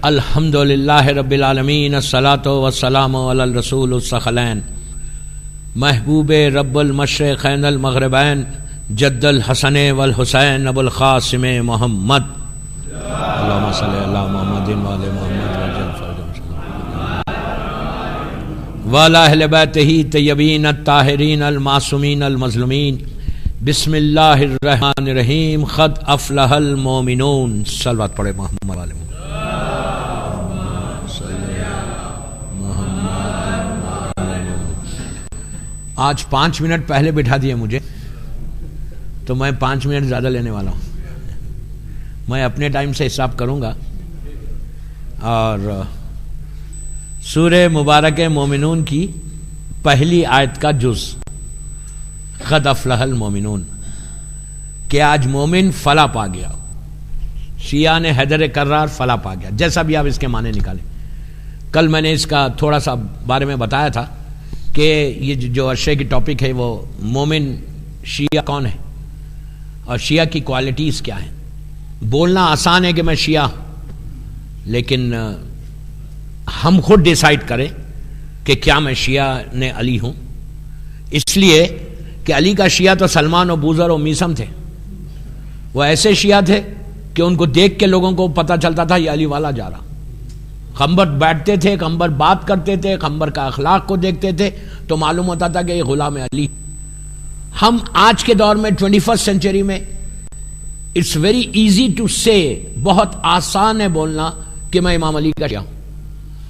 الحمدللہ رب العالمین الصلاۃ والسلام علی الرسول الثقلین محبوب رب المشرقین المغربین جد الحسن والحسین ابو القاسم محمد اللہم صلی علی محمد وعلی محمد وعلی اہل بیتہ طیبین الطاہرین المعصومین المظلومین بسم اللہ الرحمن الرحیم قد افلح المؤمنون صلوات پڑھے محمد علیہ وسلم. آج 5 منٹ پہلے بٹھا دیے مجھے تو میں 5 منٹ زیادہ لینے والا ہوں. میں اپنے ٹائم سے حساب کروں گا. اور سورہ مبارک مومنون کی پہلی آیت کا جز قد افلح المؤمنون کہ آج مومن فلاح پا گیا. شیعہ نے حیدر کرار فلاح پا گیا، جیسا بھی آپ اس کے معنی نکالیں. کل میں نے اس کا تھوڑا سا بارے میں بتایا تھا کہ یہ جو عرصے کی ٹاپک ہے وہ مومن شیعہ کون ہے اور شیعہ کی کوالٹیز کیا ہیں. بولنا آسان ہے کہ میں شیعہ ہوں، لیکن ہم خود ڈیسائیڈ کریں کہ کیا میں شیعہ نے علی ہوں. اس لیے کہ علی کا شیعہ تو سلمان و بوذر و میثم تھے. وہ ایسے شیعہ تھے کہ ان کو دیکھ کے لوگوں کو پتہ چلتا تھا یہ علی والا جا رہا. قمبر بیٹھتے تھے، قمبر بات کرتے تھے، قمبر کا اخلاق کو دیکھتے تھے تو معلوم ہوتا تھا کہ یہ غلام علی. ہم آج کے دور میں 21 سینچری میں اٹس ویری ایزی ٹو سے، بہت آسان ہے بولنا کہ میں امام علی کا شیعہ ہوں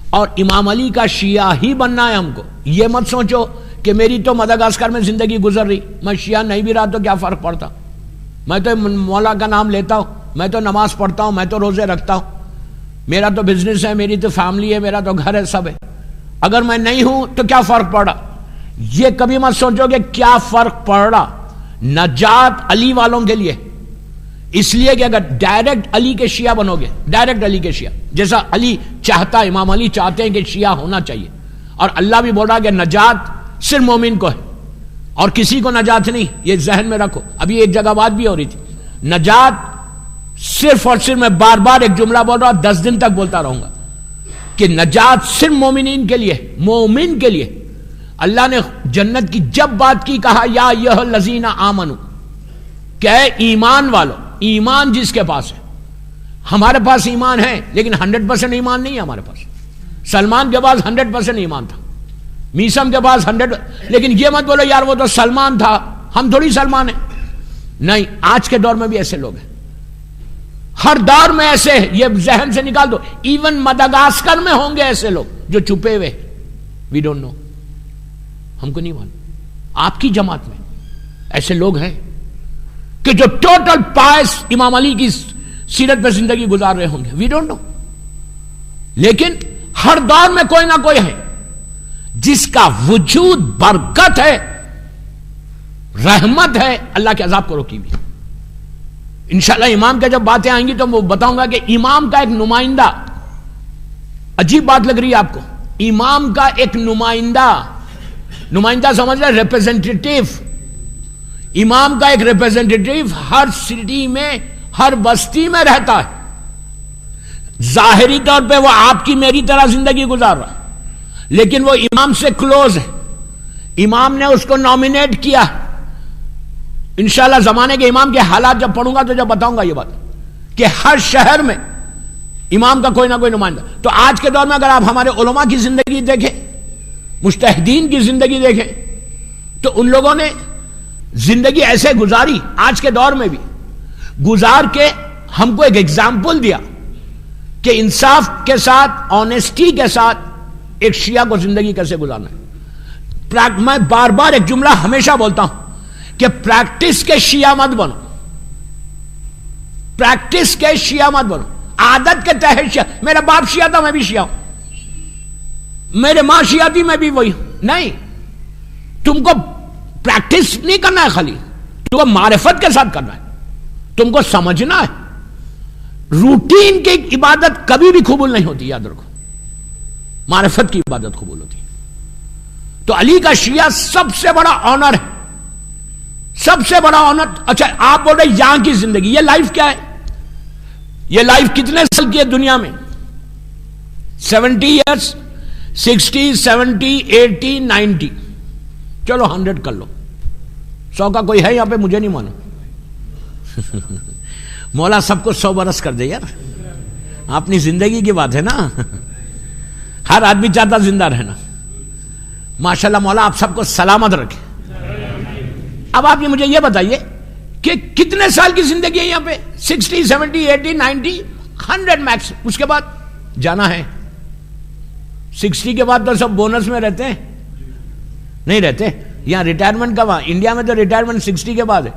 اور امام علی کا شیعہ ہی بننا ہے ہم کو. یہ مت سوچو کہ میری تو مدغاسکر میں زندگی گزر رہی، میں شیعہ نہیں بھی رہا تو کیا فرق پڑتا. میں تو مولا کا نام لیتا ہوں، میں تو نماز پڑھتا ہوں، میں تو روزے رکھتا ہوں، میرا تو بزنس ہے، میری تو فیملی ہے، میرا تو گھر ہے، سب ہے. اگر میں نہیں ہوں تو کیا فرق پڑا. یہ کبھی مت سوچو کہ کیا فرق پڑ رہا. نجات علی والوں کے لیے، اس لیے کہ اگر ڈائریکٹ علی کے شیعہ بنو گے، ڈائریکٹ علی کے شیعہ جیسا علی چاہتا، امام علی چاہتے ہیں کہ شیعہ ہونا چاہیے. اور اللہ بھی بول رہا کہ نجات صرف مومن کو ہے اور کسی کو نجات نہیں. یہ ذہن میں رکھو. ابھی ایک جگہ بات بھی ہو رہی تھی، نجات صرف اور صرف، میں بار بار ایک جملہ بول رہا ہوں، 10 دن تک بولتا رہوں گا کہ نجات صرف مومنین کے لیے، مومن کے لیے. اللہ نے جنت کی جب بات کی کہا یا ایھا الذین آمنو، کہ اے ایمان والو، ایمان جس کے پاس ہے. ہمارے پاس ایمان ہے لیکن 100% ایمان نہیں ہے ہمارے پاس. سلمان کے پاس 100% ایمان تھا، میثم کے پاس 100. لیکن یہ مت بولو یار وہ تو سلمان تھا، ہم تھوڑی سلمان ہیں. نہیں، آج کے دور میں بھی ایسے لوگ ہیں، ہر دور میں ایسے. یہ ذہن سے نکال دو. ایون مدغاسکر میں ہوں گے ایسے لوگ جو چھپے ہوئے. وی ڈونٹ نو، ہم کو نہیں معلوم. آپ کی جماعت میں ایسے لوگ ہیں کہ جو ٹوٹل پائس امام علی کی سیرت پہ زندگی گزار رہے ہوں گے. We don't know. لیکن ہر دور میں کوئی نہ کوئی ہے جس کا وجود برکت ہے، رحمت ہے، اللہ کے عذاب کو روکی ہوئی. انشاءاللہ امام کا جب باتیں آئیں گی تو وہ بتاؤں گا کہ امام کا ایک نمائندہ، عجیب بات لگ رہی ہے آپ کو، امام کا ایک نمائندہ سمجھ رہے، ریپرزینٹیٹیو. امام کا ایک ریپرزینٹیٹیو ہر سٹی میں، ہر بستی میں رہتا ہے. ظاہری طور پہ وہ آپ کی میری طرح زندگی گزار رہا لیکن وہ امام سے کلوز ہے. امام نے اس کو نامینیٹ کیا. انشاءاللہ زمانے کے امام کے حالات جب پڑھوں گا تو جب بتاؤں گا یہ بات کہ ہر شہر میں امام کا کوئی نہ کوئی نمائندہ. تو آج کے دور میں اگر آپ ہمارے علماء کی زندگی دیکھیں، مجتہدین کی زندگی دیکھیں، تو ان لوگوں نے زندگی ایسے گزاری، آج کے دور میں بھی گزار کے ہم کو ایک ایگزامپل دیا کہ انصاف کے ساتھ، آنےسٹی کے ساتھ ایک شیعہ کو زندگی کیسے گزارنا ہے. میں بار بار ایک جملہ ہمیشہ بولتا ہوں کہ پریکٹس کے شیعہ مت بنو، پریکٹس کے شیعہ مت بنو. عادت کے تحت شیعہ، میرا باپ شیعہ تھا میں بھی شیعہ ہوں، میرے ماں شیعہ تھی میں بھی وہی ہوں. نہیں، تم کو پریکٹس نہیں کرنا ہے، خالی تم کو معرفت کے ساتھ کرنا ہے، تم کو سمجھنا ہے. روٹین کی عبادت کبھی بھی قبول نہیں ہوتی، یاد رکھو. معرفت کی عبادت قبول ہوتی. تو علی کا شیعہ سب سے بڑا آنر ہے، سب سے بڑا آنر. اچھا آپ بول رہے یہاں کی زندگی، یہ لائف کیا ہے؟ یہ لائف کتنے سال کی ہے دنیا میں؟ 70 ایئرس, 60, 70, 80, 90, چلو 100 کر لو. 100 کا کوئی ہے یہاں پہ؟ مجھے نہیں معلوم. مولا سب کو 100 برس کر دے یار. اپنی زندگی کی بات ہے نا, ہر آدمی چاہتا زندہ رہنا. ماشاءاللہ مولا آپ سب کو سلامت رکھے. اب آپ مجھے یہ بتائیے کہ کتنے سال کی زندگی ہے یہاں پہ؟ 60, 70, 80, 90, 100 میکس. اس کے بعد جانا ہے. 60 کے بعد تو سب بونس میں رہتے ہیں, نہیں رہتے. یہاں ریٹائرمنٹ کا, وہاں انڈیا میں تو ریٹائرمنٹ 60 کے بعد ہے.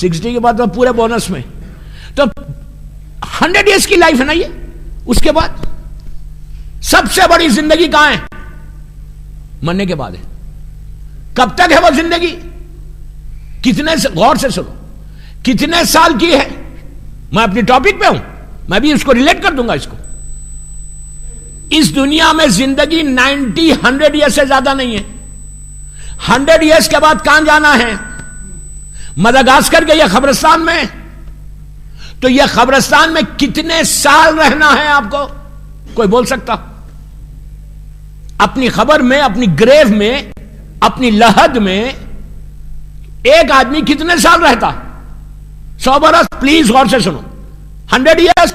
60 کے بعد تو پورے بونس میں. تو 100 ایئرس کی لائف ہے نا یہ. اس کے بعد سب سے بڑی زندگی کہاں ہے؟ مرنے کے بعد ہے. کب تک ہے وہ زندگی؟ کتنے, غور سے سنو, کتنے سال کی ہے؟ میں اپنی ٹاپک پہ ہوں, میں بھی اس کو ریلیٹ کر دوں گا. اس کو, اس دنیا میں زندگی 90, 100 ایئرس سے زیادہ نہیں ہے. 100 ایئرس کے بعد کہاں جانا ہے؟ مدغاسکر کے یہ قبرستان میں. تو یہ قبرستان میں کتنے سال رہنا ہے آپ کو؟ کوئی بول سکتا؟ اپنی قبر میں, اپنی گریو میں, اپنی لحد میں ایک آدمی کتنے سال رہتا؟ 100 برس. پلیز غور سے سنو. 100 ایئرس,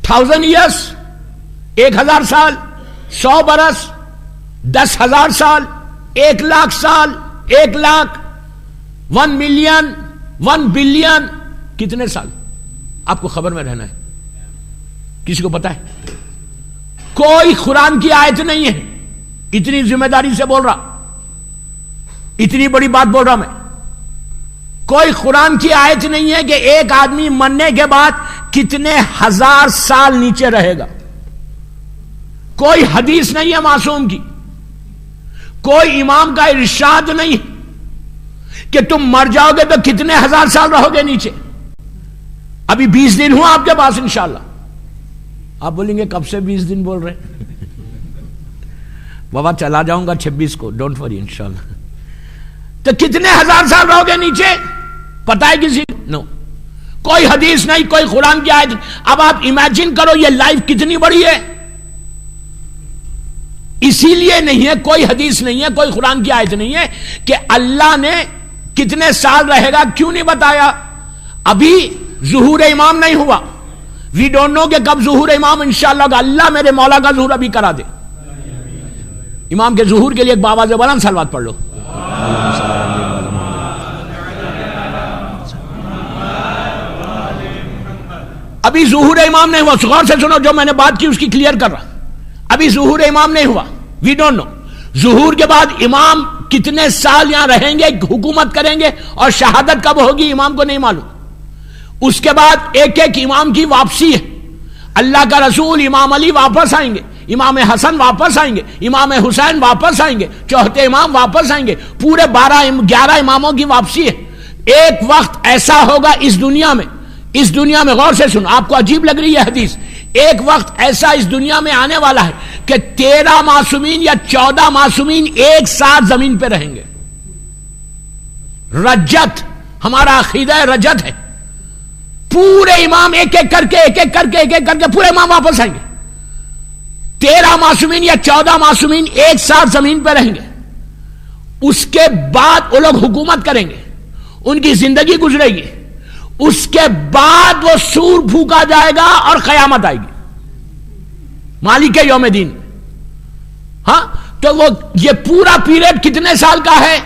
1000 ایئرس, 1000 سال, 100 برس, 10,000 سال, 1,00,000 سال, 1,00,000, 1 ملین, 1 بلین. کتنے سال آپ کو خبر میں رہنا ہے؟ کسی کو پتا ہے؟ کوئی قرآن کی آیت نہیں ہے. اتنی ذمہ داری سے بول رہا, اتنی بڑی بات بول رہا میں. کوئی قرآن کی آیت نہیں ہے کہ ایک آدمی مرنے کے بعد کتنے 1000 سال نیچے رہے گا. کوئی حدیث نہیں ہے معصوم کی. کوئی امام کا ارشاد نہیں کہ تم مر جاؤ گے تو کتنے 1000 سال رہو گے نیچے. ابھی 20 دن ہوا آپ کے پاس انشاءاللہ. آپ بولیں گے کب سے 20 دن بول رہے ہیں؟ بابا چلا جاؤں گا 26 کو, ڈونٹ وری انشاءاللہ. تو کتنے 1000 سال رہو گے نیچے؟ پتہ ہے کسی؟ نو. کوئی حدیث نہیں, کوئی قرآن کی آیت. اب آپ امیجن کرو یہ لائف کتنی بڑی ہے. اسی لیے نہیں ہے, کوئی حدیث نہیں ہے, کوئی قرآن کی آیت نہیں ہے کہ اللہ نے کتنے سال رہے گا کیوں نہیں بتایا. ابھی ظہور امام نہیں ہوا. وی ڈونٹ نو کہ کب ظہور امام. انشاءاللہ اللہ میرے مولا کا ظہور ابھی کرا دے. امام کے ظہور کے لیے ایک بابا سے بلند صلوات پڑھ لو. ابھی ظہور امام نہیں ہوا. غور سے سنو, جو میں نے بات کی اس کی کلیئر کر رہا. ابھی ظہور امام نہیں ہوا. وی ڈونٹ نو ظہور کے بعد امام کتنے سال یہاں رہیں گے, حکومت کریں گے, اور شہادت کب ہوگی امام کو نہیں معلوم. اس کے بعد ایک ایک امام کی واپسی ہے. اللہ کا رسول امام علی واپس آئیں گے, امام حسن واپس آئیں گے, امام حسین واپس آئیں گے, چوتھے امام واپس آئیں گے. پورے 11 اماموں کی واپسی ہے. ایک وقت ایسا ہوگا اس دنیا میں, اس دنیا میں, غور سے سنو, آپ کو عجیب لگ رہی ہے حدیث. ایک وقت ایسا اس دنیا میں آنے والا ہے کہ 13 معصومین یا 14 معصومین ایک ساتھ زمین پہ رہیں گے. رجت, ہمارا عقیدہ رجت ہے. پورے امام ایک ایک کر کے پورے امام واپس آئیں گے. 13 معصومین یا 14 معصومین ایک ساتھ زمین پہ رہیں گے. اس کے بعد وہ لوگ حکومت کریں گے, ان کی زندگی گزرے گی. اس کے بعد وہ سور پھونکا جائے گا اور قیامت آئے گی, مالک یوم دین. ہاں, تو وہ یہ پورا پیریڈ کتنے سال کا ہے؟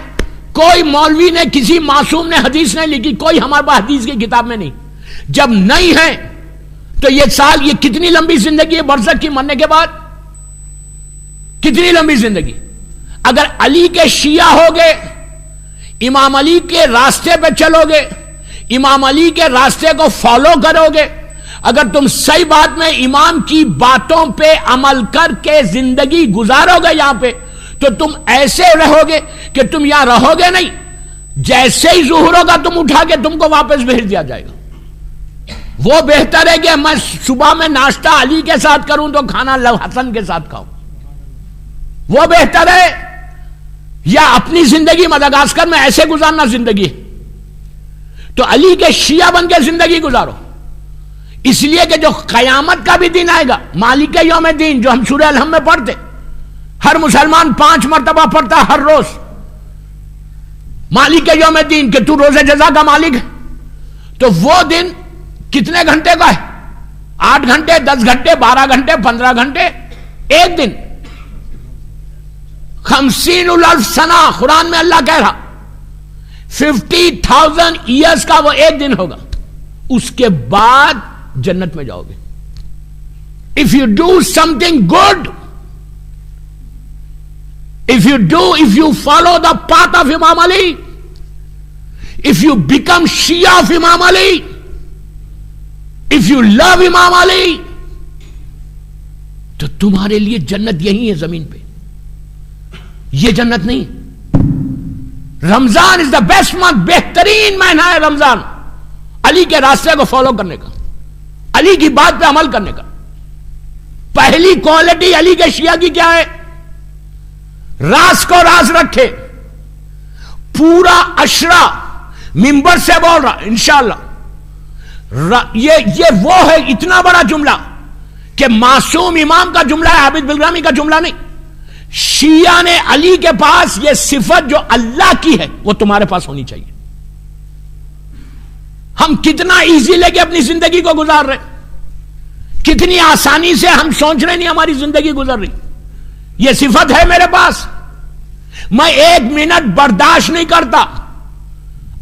کوئی مولوی نے, کسی معصوم نے حدیث نہیں لکھی, کوئی ہمارے پاس حدیث کی کتاب میں نہیں. جب نہیں ہے تو یہ سال, یہ کتنی لمبی زندگی ہے برزخ کی, مرنے کے بعد کتنی لمبی زندگی. اگر علی کے شیعہ ہوگے, امام علی کے راستے پہ چلو گے, امام علی کے راستے کو فالو کرو گے, اگر تم صحیح بات میں امام کی باتوں پہ عمل کر کے زندگی گزارو گے یہاں پہ, تو تم ایسے رہو گے کہ تم یہاں رہو گے نہیں. جیسے ہی ظہور ہوگا تم اٹھا کے تم کو واپس بھیج دیا جائے گا. وہ بہتر ہے کہ میں صبح میں ناشتہ علی کے ساتھ کروں تو کھانا حسن کے ساتھ کھاؤں. وہ بہتر ہے, یا اپنی زندگی مدغاسکر میں ایسے گزارنا زندگی ہے تو علی کے شیعہ بن کے زندگی گزارو. اس لیے کہ جو قیامت کا بھی دن آئے گا، مالک یوم الدین، جو ہم سورہ الحم میں پڑھتے، ہر مسلمان 5 مرتبہ پڑھتا ہر روز، مالک یوم الدین، کہ تو روز جزا کا مالک ہے. تو وہ دن کتنے گھنٹے کا ہے؟ 8 گھنٹے، 10 گھنٹے، 12 گھنٹے، 15 گھنٹے، ایک دن. 50,000 سنہ قرآن میں اللہ کہہ رہا، 50,000 ایئرس کا وہ ایک دن ہوگا. اس کے بعد جنت میں جاؤ گے. If you do something good, if you follow the path of Imam Ali, if you become Shia of Imam Ali, if you love Imam Ali, تو تمہارے لیے جنت یہی ہے زمین پہ، یہ جنت نہیں. رمضان از دا بیسٹ منتھ، بہترین مہینہ ہے رمضان علی کے راستے کو فالو کرنے کا، علی کی بات پہ عمل کرنے کا. پہلی کوالٹی علی کے شیعہ کی کیا ہے؟ راز کو راز رکھے. پورا عشرہ منبر سے بول رہا انشاءاللہ. یہ وہ ہے اتنا بڑا جملہ کہ معصوم امام کا جملہ ہے، عابد بلرامی کا جملہ نہیں. شیعہ نے علی کے پاس یہ صفت جو اللہ کی ہے وہ تمہارے پاس ہونی چاہیے. ہم کتنا ایزی لے کے اپنی زندگی کو گزار رہے، کتنی آسانی سے ہم سوچ رہے نہیں ہماری زندگی گزر رہی. یہ صفت ہے میرے پاس. میں 1 منٹ برداشت نہیں کرتا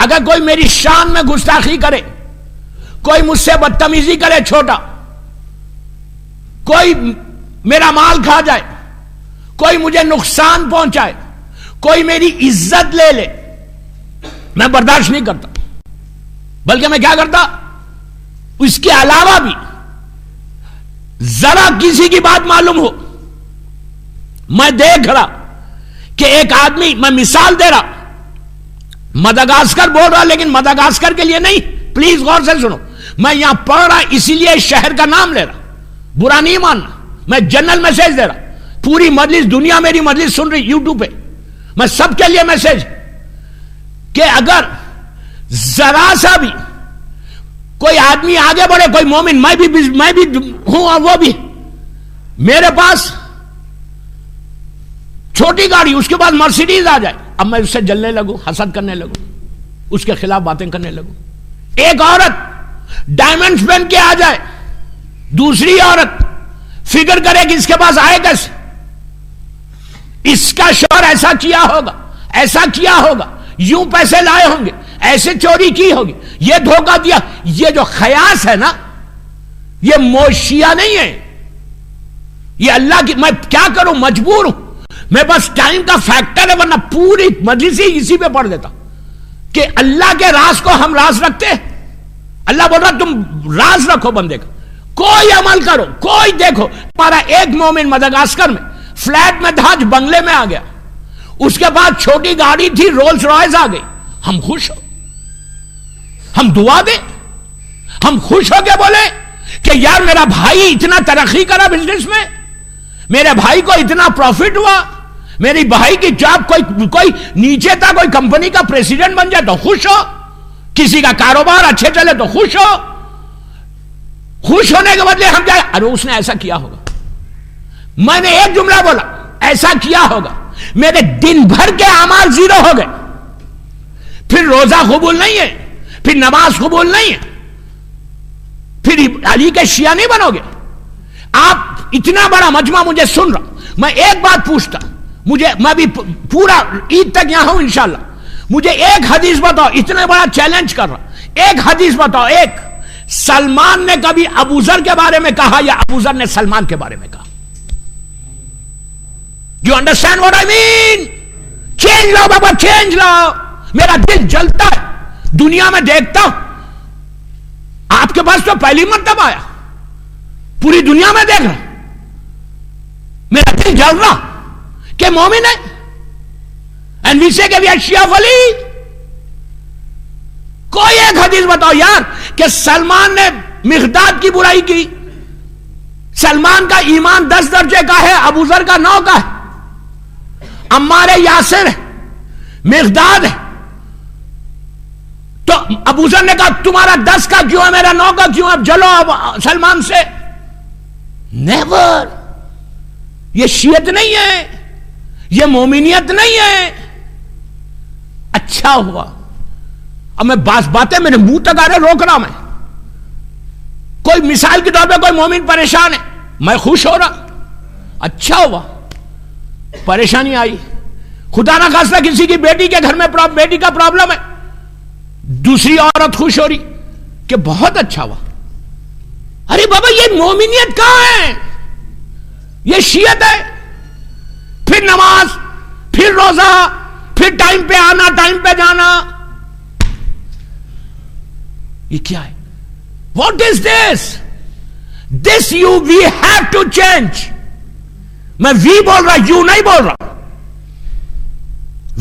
اگر کوئی میری شان میں گستاخی کرے، کوئی مجھ سے بدتمیزی کرے، چھوٹا کوئی میرا مال کھا جائے، کوئی مجھے نقصان پہنچائے، کوئی میری عزت لے لے، میں برداشت نہیں کرتا. بلکہ میں کیا کرتا، اس کے علاوہ بھی ذرا کسی کی بات معلوم ہو، میں دیکھ رہا کہ ایک آدمی، میں مثال دے رہا، مدغاسکر بول رہا لیکن مدغاسکر کے لیے نہیں، پلیز غور سے سنو. میں یہاں پڑھ رہا اسی لیے شہر کا نام لے رہا، برا نہیں ماننا. میں جنرل میسج دے رہا، پوری مجلس، دنیا میری مجلس سن رہی یوٹیوب پہ، میں سب کے لیے میسج کہ اگر ذرا سا بھی کوئی آدمی آگے بڑھے، کوئی مومن، میں بھی ہوں اور وہ بھی، میرے پاس چھوٹی گاڑی، اس کے بعد مرسیڈیز آ جائے، اب میں اس سے جلنے لگوں، حسد کرنے لگوں، اس کے خلاف باتیں کرنے لگوں. ایک عورت ڈائمنڈز پہن کے آ جائے، دوسری عورت فکر کرے کہ اس کے پاس آئے کیسے، اس کا شوہر ایسا کیا ہوگا، ایسا کیا ہوگا، یوں پیسے لائے ہوں گے، ایسے چوری کی ہوگی، یہ دھوکہ دیا. یہ جو خیاس ہے نا، یہ موشیہ نہیں ہے، یہ اللہ کی. میں کیا کروں، مجبور ہوں، میں بس ٹائم کا فیکٹر ہے، ورنہ پوری مجلس ہی اسی پہ پڑھ دیتا کہ اللہ کے راز کو ہم راز رکھتے ہیں. اللہ بول رہا تم راز رکھو بندے کا، کوئی عمل کرو، کوئی دیکھو. ہمارا ایک مومن مدغاسکر میں فلیٹ میں تھا، بنگلے میں آ گیا، اس کے بعد چھوٹی گاڑی تھی، رولز رائس آ گئی. ہم خوش ہو، ہم دعا دیں، ہم خوش ہو کے بولے کہ یار میرا بھائی اتنا ترقی کرا بزنس میں، میرے بھائی کو اتنا پروفٹ ہوا، میری بھائی کی جاب کوئی نیچے تھا، کوئی کمپنی کا پریزیڈنٹ بن جائے تو خوش ہو، کسی کا کاروبار اچھے چلے تو خوش ہو. خوش ہونے کے بدلے ہم جائے ارے اس نے ایسا کیا ہوگا. میں نے ایک جملہ بولا، ایسا کیا ہوگا. میرے دن بھر کے اعمال زیرو ہو گئے. پھر روزہ قبول نہیں ہے، پھر نماز قبول نہیں ہے، پھر علی کے شیعہ نہیں بنو گے. آپ اتنا بڑا مجمع مجھے سن رہا، میں ایک بات پوچھتا، میں بھی پورا عید تک یہاں ہوں انشاءاللہ، مجھے ایک حدیث بتاؤ، اتنا بڑا چیلنج کر رہا، ایک حدیث بتاؤ. ایک سلمان نے کبھی ابو ذر کے بارے میں کہا یا ابو ذر نے سلمان کے بارے میں کہا؟ You understand what I mean? Change لاؤ بابا، چینج لاؤ. میرا دل جلتا ہے، دنیا میں دیکھتا ہوں. آپ کے پاس تو پہلی مرتبہ آیا، پوری دنیا میں دیکھ رہا، میرا دل جل رہا کہ مومن ہے. And we say کہ we are Shia ولی. کوئی ایک حدیث بتاؤ یار کہ سلمان نے مقداد کی برائی کی. سلمان کا ایمان 10 درجے کا ہے، ابو ذر کا 9 کا ہے. عمار یاسر ہے، مقداد ہے. تو ابو ذر نے کہا تمہارا 10 کا کیوں ہے میرا 9 کا کیوں ہے, اب جلو اب سلمان سے. نیور. یہ شیعت نہیں ہے, یہ مومنیت نہیں ہے. اچھا ہوا. اب میں باتیں میرے منہ تک آ رہے, روک رہا میں. کوئی مثال کے طور پہ کوئی مومن پریشان ہے, میں خوش ہو رہا. اچھا ہوا. پریشانی آئی, خدا نہ خاصہ کسی کی بیٹی کے گھر میں بیٹی کا پرابلم ہے, دوسری عورت خوش ہو رہی کہ بہت اچھا ہوا. ارے بابا یہ مومنیت کہاں ہے؟ یہ شیعت ہے. پھر نماز, پھر روزہ, پھر ٹائم پہ آنا ٹائم پہ جانا. یہ کیا ہے؟ What is this? This we have to change. میں وی بول رہا, یو نہیں بول رہا.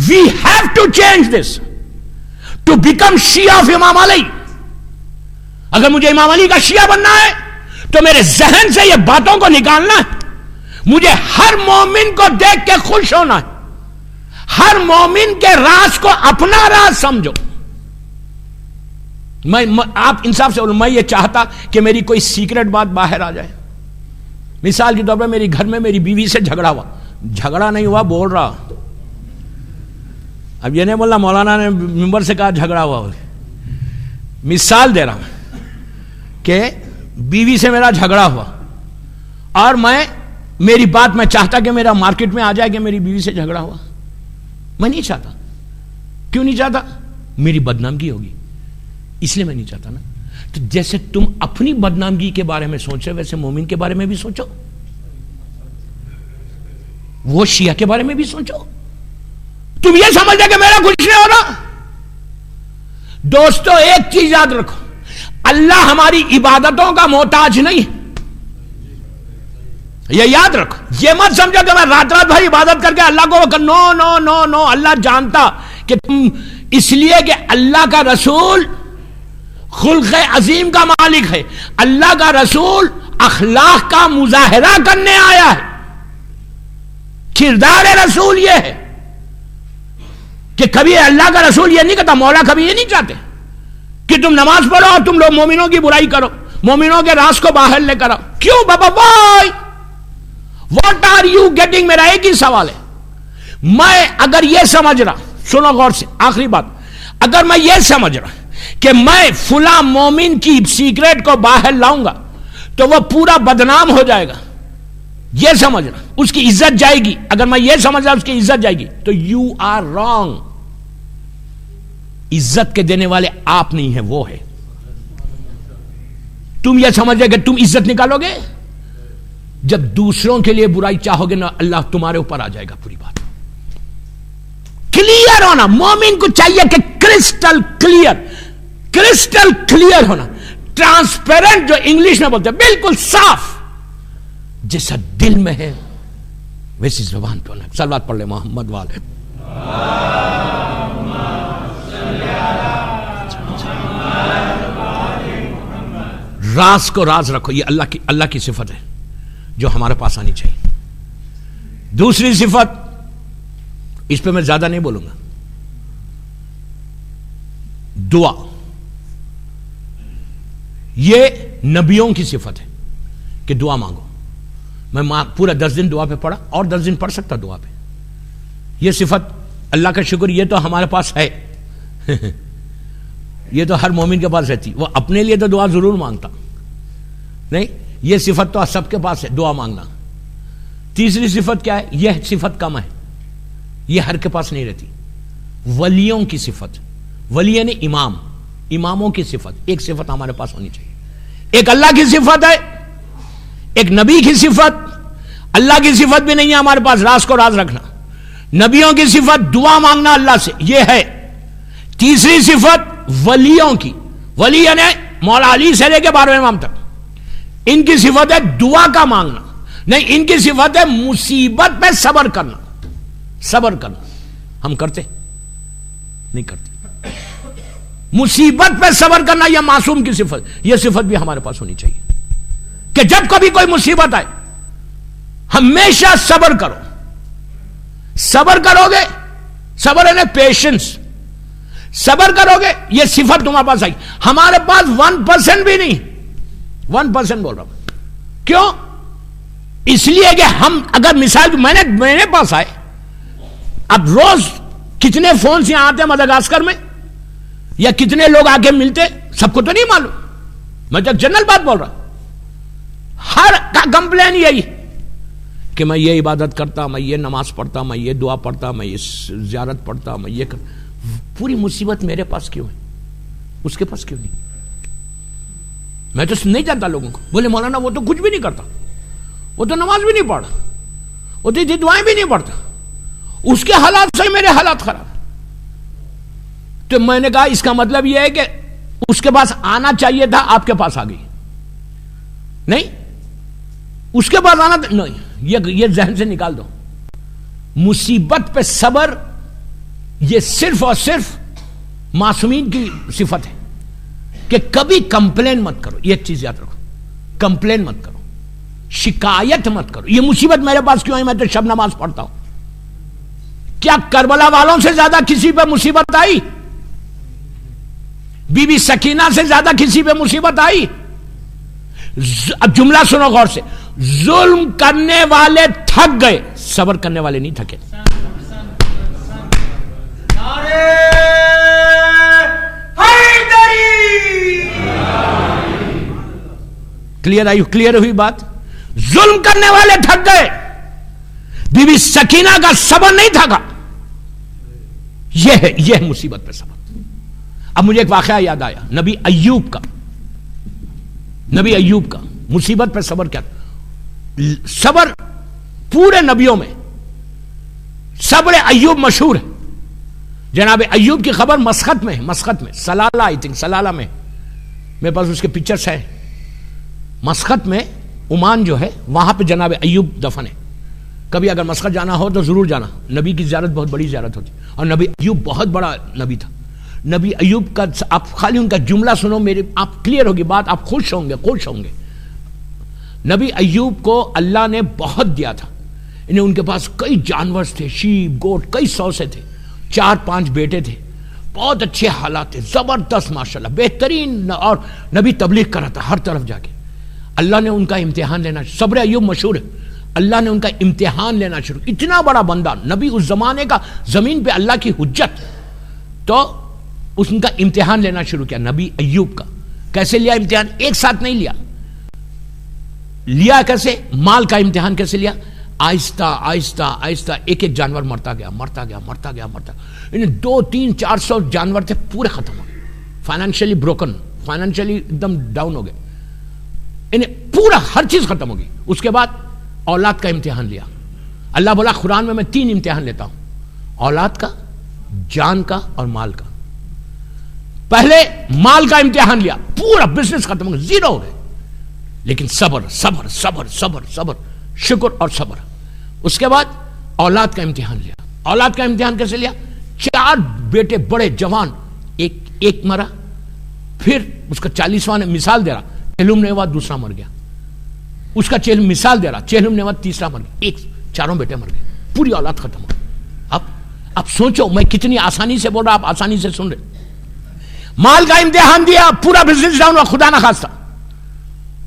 We have to change this to become Shia of Imam Ali. اگر مجھے امام علی کا شیعہ بننا ہے تو میرے ذہن سے یہ باتوں کو نکالنا ہے. مجھے ہر مومن کو دیکھ کے خوش ہونا ہے. ہر مومن کے راز کو اپنا راز سمجھو. آپ انصاف سے میں یہ چاہتا کہ میری کوئی سیکرٹ بات باہر آ جائے. مثال کے طور پر میری گھر میں میری بیوی سے جھگڑا ہوا. جھگڑا نہیں ہوا, بول رہا. اب یہ نہیں بولنا مولانا نے ممبر سے کہا جھگڑا ہوا. مثال دے رہا ہوں کہ بیوی سے میرا جھگڑا ہوا اور میری بات میں چاہتا کہ میرا مارکیٹ میں آ جائے کہ میری بیوی سے جھگڑا ہوا. میں نہیں چاہتا. کیوں نہیں چاہتا؟ میری بدنامگی ہوگی, اس لیے میں نہیں چاہتا نا. تو جیسے تم اپنی بدنامگی کے بارے میں سوچو ویسے مومن کے بارے میں بھی سوچو, وہ شیعہ کے بارے میں بھی سوچو. تم یہ سمجھتے کہ میرا کچھ نہیں ہو رہا. دوستو ایک چیز یاد رکھو, اللہ ہماری عبادتوں کا محتاج نہیں. یہ یاد رکھو. یہ مت سمجھو کہ میں رات بھر عبادت کر کے اللہ کو نو نو نو نو. اللہ جانتا کہ تم اس لیے کہ اللہ کا رسول خلق عظیم کا مالک ہے. اللہ کا رسول اخلاق کا مظاہرہ کرنے آیا ہے. کردار رسول یہ ہے کہ کبھی اللہ کا رسول یہ نہیں کہتا, مولا کبھی یہ نہیں چاہتے کہ تم نماز پڑھو اور تم لوگ مومنوں کی برائی کرو, مومنوں کے راز کو باہر لے کر آؤ. کیوں بابا؟ Why what are you getting? میرا ایک ہی سوال ہے. میں اگر یہ سمجھ رہا, سنو غور سے, آخری بات, اگر میں یہ سمجھ رہا کہ میں فلاں مومن کی سیکریٹ کو باہر لاؤں گا تو وہ پورا بدنام ہو جائے گا, یہ سمجھ رہا, اس کی عزت جائے گی. اگر میں یہ سمجھ رہا اس کی عزت جائے گی تو یو آر رانگ. عزت کے دینے والے آپ نہیں ہیں, وہ ہے. تم یہ سمجھ رہے کہ تم عزت نکالو گے؟ جب دوسروں کے لیے برائی چاہو گے نا, اللہ تمہارے اوپر آ جائے گا. پوری بات کلیئر ہونا. مومن کو چاہیے کہ کرسٹل کلیئر ہونا, ٹرانسپیرنٹ, جو انگلش میں بولتے ہیں, بالکل صاف. جیسا دل میں ہے ویسی زبان پہ ہونا. صلوات پڑھ لے محمد والے. راز کو راز رکھو. یہ اللہ کی صفت ہے جو ہمارے پاس آنی چاہیے. دوسری صفت, اس پہ میں زیادہ نہیں بولوں گا, دعا. یہ نبیوں کی صفت ہے کہ دعا مانگو. میں پورا 10 دن دعا پہ پڑھا اور 10 دن پڑھ سکتا دعا پہ. یہ صفت اللہ کا شکر, یہ تو ہمارے پاس ہے. یہ تو ہر مومن کے پاس رہتی. وہ اپنے لیے تو دعا ضرور مانگتا نہیں, یہ صفت تو سب کے پاس ہے, دعا مانگنا. تیسری صفت کیا ہے؟ یہ صفت کم ہے, یہ ہر کے پاس نہیں رہتی. ولیوں کی صفت, ولی یعنی امام, اماموں کی صفت. ایک صفت ہمارے پاس ہونی چاہیے. ایک اللہ کی صفت ہے, ایک نبی کی صفت. اللہ کی صفت بھی نہیں ہے ہمارے پاس, راز کو راز رکھنا. نبیوں کی صفت دعا مانگنا اللہ سے, یہ ہے. تیسری صفت ولیوں کی, ولی یعنی مولا علی سے لے کے 12ویں امام تک, ان کی صفت ہے دعا کا مانگنا. نہیں, ان کی صفت ہے مصیبت پہ صبر کرنا. صبر کرنا ہم کرتے نہیں کرتے. مصیبت پہ صبر کرنا یہ معصوم کی صفت, یہ صفت بھی ہمارے پاس ہونی چاہیے کہ جب کبھی کوئی مصیبت آئے ہمیشہ صبر کرو. صبر کرو گے, صبر ہے نا پیشنس. صبر کرو گے یہ صفت تمہارے پاس آئی. ہمارے پاس 1% بھی نہیں, 1% بول رہا ہوں. کیوں؟ اس لیے کہ ہم اگر مثال میرے پاس آئے, اب روز کتنے فونز یہاں آتے ہیں مدغاسکر میں, یا کتنے لوگ آگے ملتے, سب کو تو نہیں معلوم, میں تو جنرل بات بول رہا ہوں. ہر کا کمپلین یہی کہ میں یہ عبادت کرتا, میں یہ نماز پڑھتا, میں یہ دعا پڑھتا, میں یہ زیارت پڑھتا, میں یہ پوری مصیبت میرے پاس کیوں ہے, اس کے پاس کیوں نہیں؟ میں تو نہیں جانتا لوگوں کو. بولے مولانا وہ تو کچھ بھی نہیں کرتا, وہ تو نماز بھی نہیں پڑھتا, وہ تو دعائیں بھی نہیں پڑھتا, اس کے حالات سے میرے حالات خراب. تو میں نے کہا اس کا مطلب یہ ہے کہ اس کے پاس آنا چاہیے تھا, آپ کے پاس آ گئی نہیں, اس کے پاس آنا نہیں. یہ ذہن سے نکال دو. مصیبت پہ صبر یہ صرف اور صرف معصومین کی صفت ہے کہ کبھی کمپلین مت کرو. یہ ایک چیز یاد رکھو, کمپلین مت کرو, شکایت مت کرو. یہ مصیبت میرے پاس کیوں آئی, میں تو شب نماز پڑھتا ہوں. کیا کربلا والوں سے زیادہ کسی پہ مصیبت آئی؟ بی بی سکینہ سے زیادہ کسی پہ مصیبت آئی؟ اب جملہ سنو غور سے, ظلم کرنے والے تھک گئے, صبر کرنے والے نہیں تھکے. کلیئر ہوئی بات؟ ظلم کرنے والے تھک گئے, بی بی سکینہ کا صبر نہیں تھکا. یہ ہے مصیبت پہ صبر. اب مجھے ایک واقعہ یاد آیا, نبی ایوب کا مصیبت پہ صبر کیا تھا. صبر پورے نبیوں میں صبر ایوب مشہور ہے. جناب ایوب کی خبر مسقط میں ہے, سلالہ آئی تھنک, سلالہ میں, میرے پاس اس کے پکچرز ہیں. مسقط میں عمان جو ہے وہاں پہ جناب ایوب دفن ہے. کبھی اگر مسقط جانا ہو تو ضرور جانا. نبی کی زیارت بہت بڑی زیارت ہوتی, اور نبی ایوب بہت بڑا نبی تھا. نبی ایوب کا آپ خالی ان کا جملہ سنو, میرے آپ کلیئر ہوگی بات, آپ خوش ہوں گے. نبی ایوب کو اللہ نے بہت دیا تھا. انہیں ان کے پاس کئی جانور تھے, شیپ گوٹ کئی 100 سے تھے, 4-5 بیٹے تھے, بہت اچھے حالات تھے, زبردست ماشاءاللہ بہترین. اور نبی تبلیغ کر رہا تھا ہر طرف جا کے. اللہ نے ان کا امتحان لینا, صبر ایوب مشہور ہے, اللہ نے ان کا امتحان لینا شروع. اتنا بڑا بندہ, نبی اس زمانے کا, زمین پہ اللہ کی حجت, تو ان کا امتحان لینا شروع کیا نبی ایوب کا. کیسے لیا امتحان؟ ایک ساتھ نہیں لیا کیسے؟ مال کا امتحان کیسے لیا؟ آہستہ آہستہ ایک جانور مرتا گیا. انہیں 200-300-400 جانور تھے, پورے ختم ہو گئے. فائنینشلی بروکن, فائنینشلی ایک دم ڈاؤن ہو گئے. انہیں پورا ہر چیز ختم ہو گئی. اس کے بعد اولاد کا امتحان لیا. اللہ بولا قرآن میں 3 امتحان لیتا ہوں, اولاد کا, جان کا اور مال کا. پہلے مال کا امتحان لیا, پورا بزنس ختم ہو گیا, زیرو ہو گئے. لیکن صبر, شکر اور صبر. اس کے بعد اولاد کا امتحان لیا. اولاد کا امتحان کیسے لیا؟ 4 بیٹے بڑے جوان, ایک مرا, پھر اس کا 40واں مثال دے رہا, چہلم نے بعد دوسرا مر گیا. اس کا مثال دے رہا, چہلم نے بعد تیسرا مر گیا. 4 بیٹے مر گئے, پوری اولاد ختم ہو گئی. اب سوچو میں کتنی آسانی سے بول رہا, آپ آسانی سے سن رہے. مال کا امتحان دیا, پورا بزنس ڈاؤن ہوا, خدا نہ خواستہ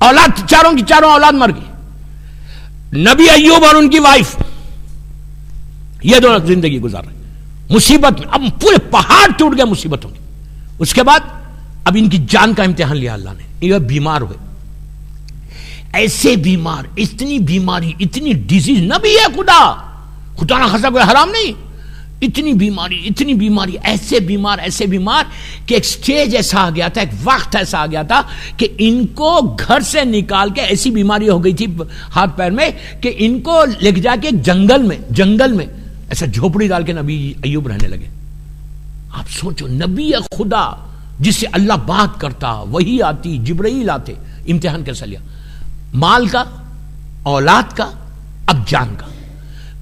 اولاد, چاروں کی چاروں اولاد مر گئی. نبی ایوب اور ان کی وائف یہ دونوں زندگی گزار رہے مصیبت میں. اب پورے پہاڑ ٹوٹ گئے مصیبتوں کے. اس کے بعد اب ان کی جان کا امتحان لیا اللہ نے. یہ بیمار ہوئے, ایسے بیمار, اتنی بیماری, اتنی ڈیزیز. نبی ہے خدا نہ خاصا کوئی حرام نہیں. اتنی بیماری, ایسے بیمار کہ ایک سٹیج ایسا آ گیا تھا, ایک وقت ایسا آ گیا تھا کہ ان کو گھر سے نکال کے, ایسی بیماری ہو گئی تھی ہاتھ پیر میں کہ ان کو لے جا کے جنگل میں ایسا جھوپڑی ڈال کے نبی ایوب رہنے لگے. آپ سوچو, نبی خدا جس سے اللہ بات کرتا, وہی آتی, جبرائیل آتے. امتحان کیسا لیا؟ مال کا, اولاد کا, اب جان کا.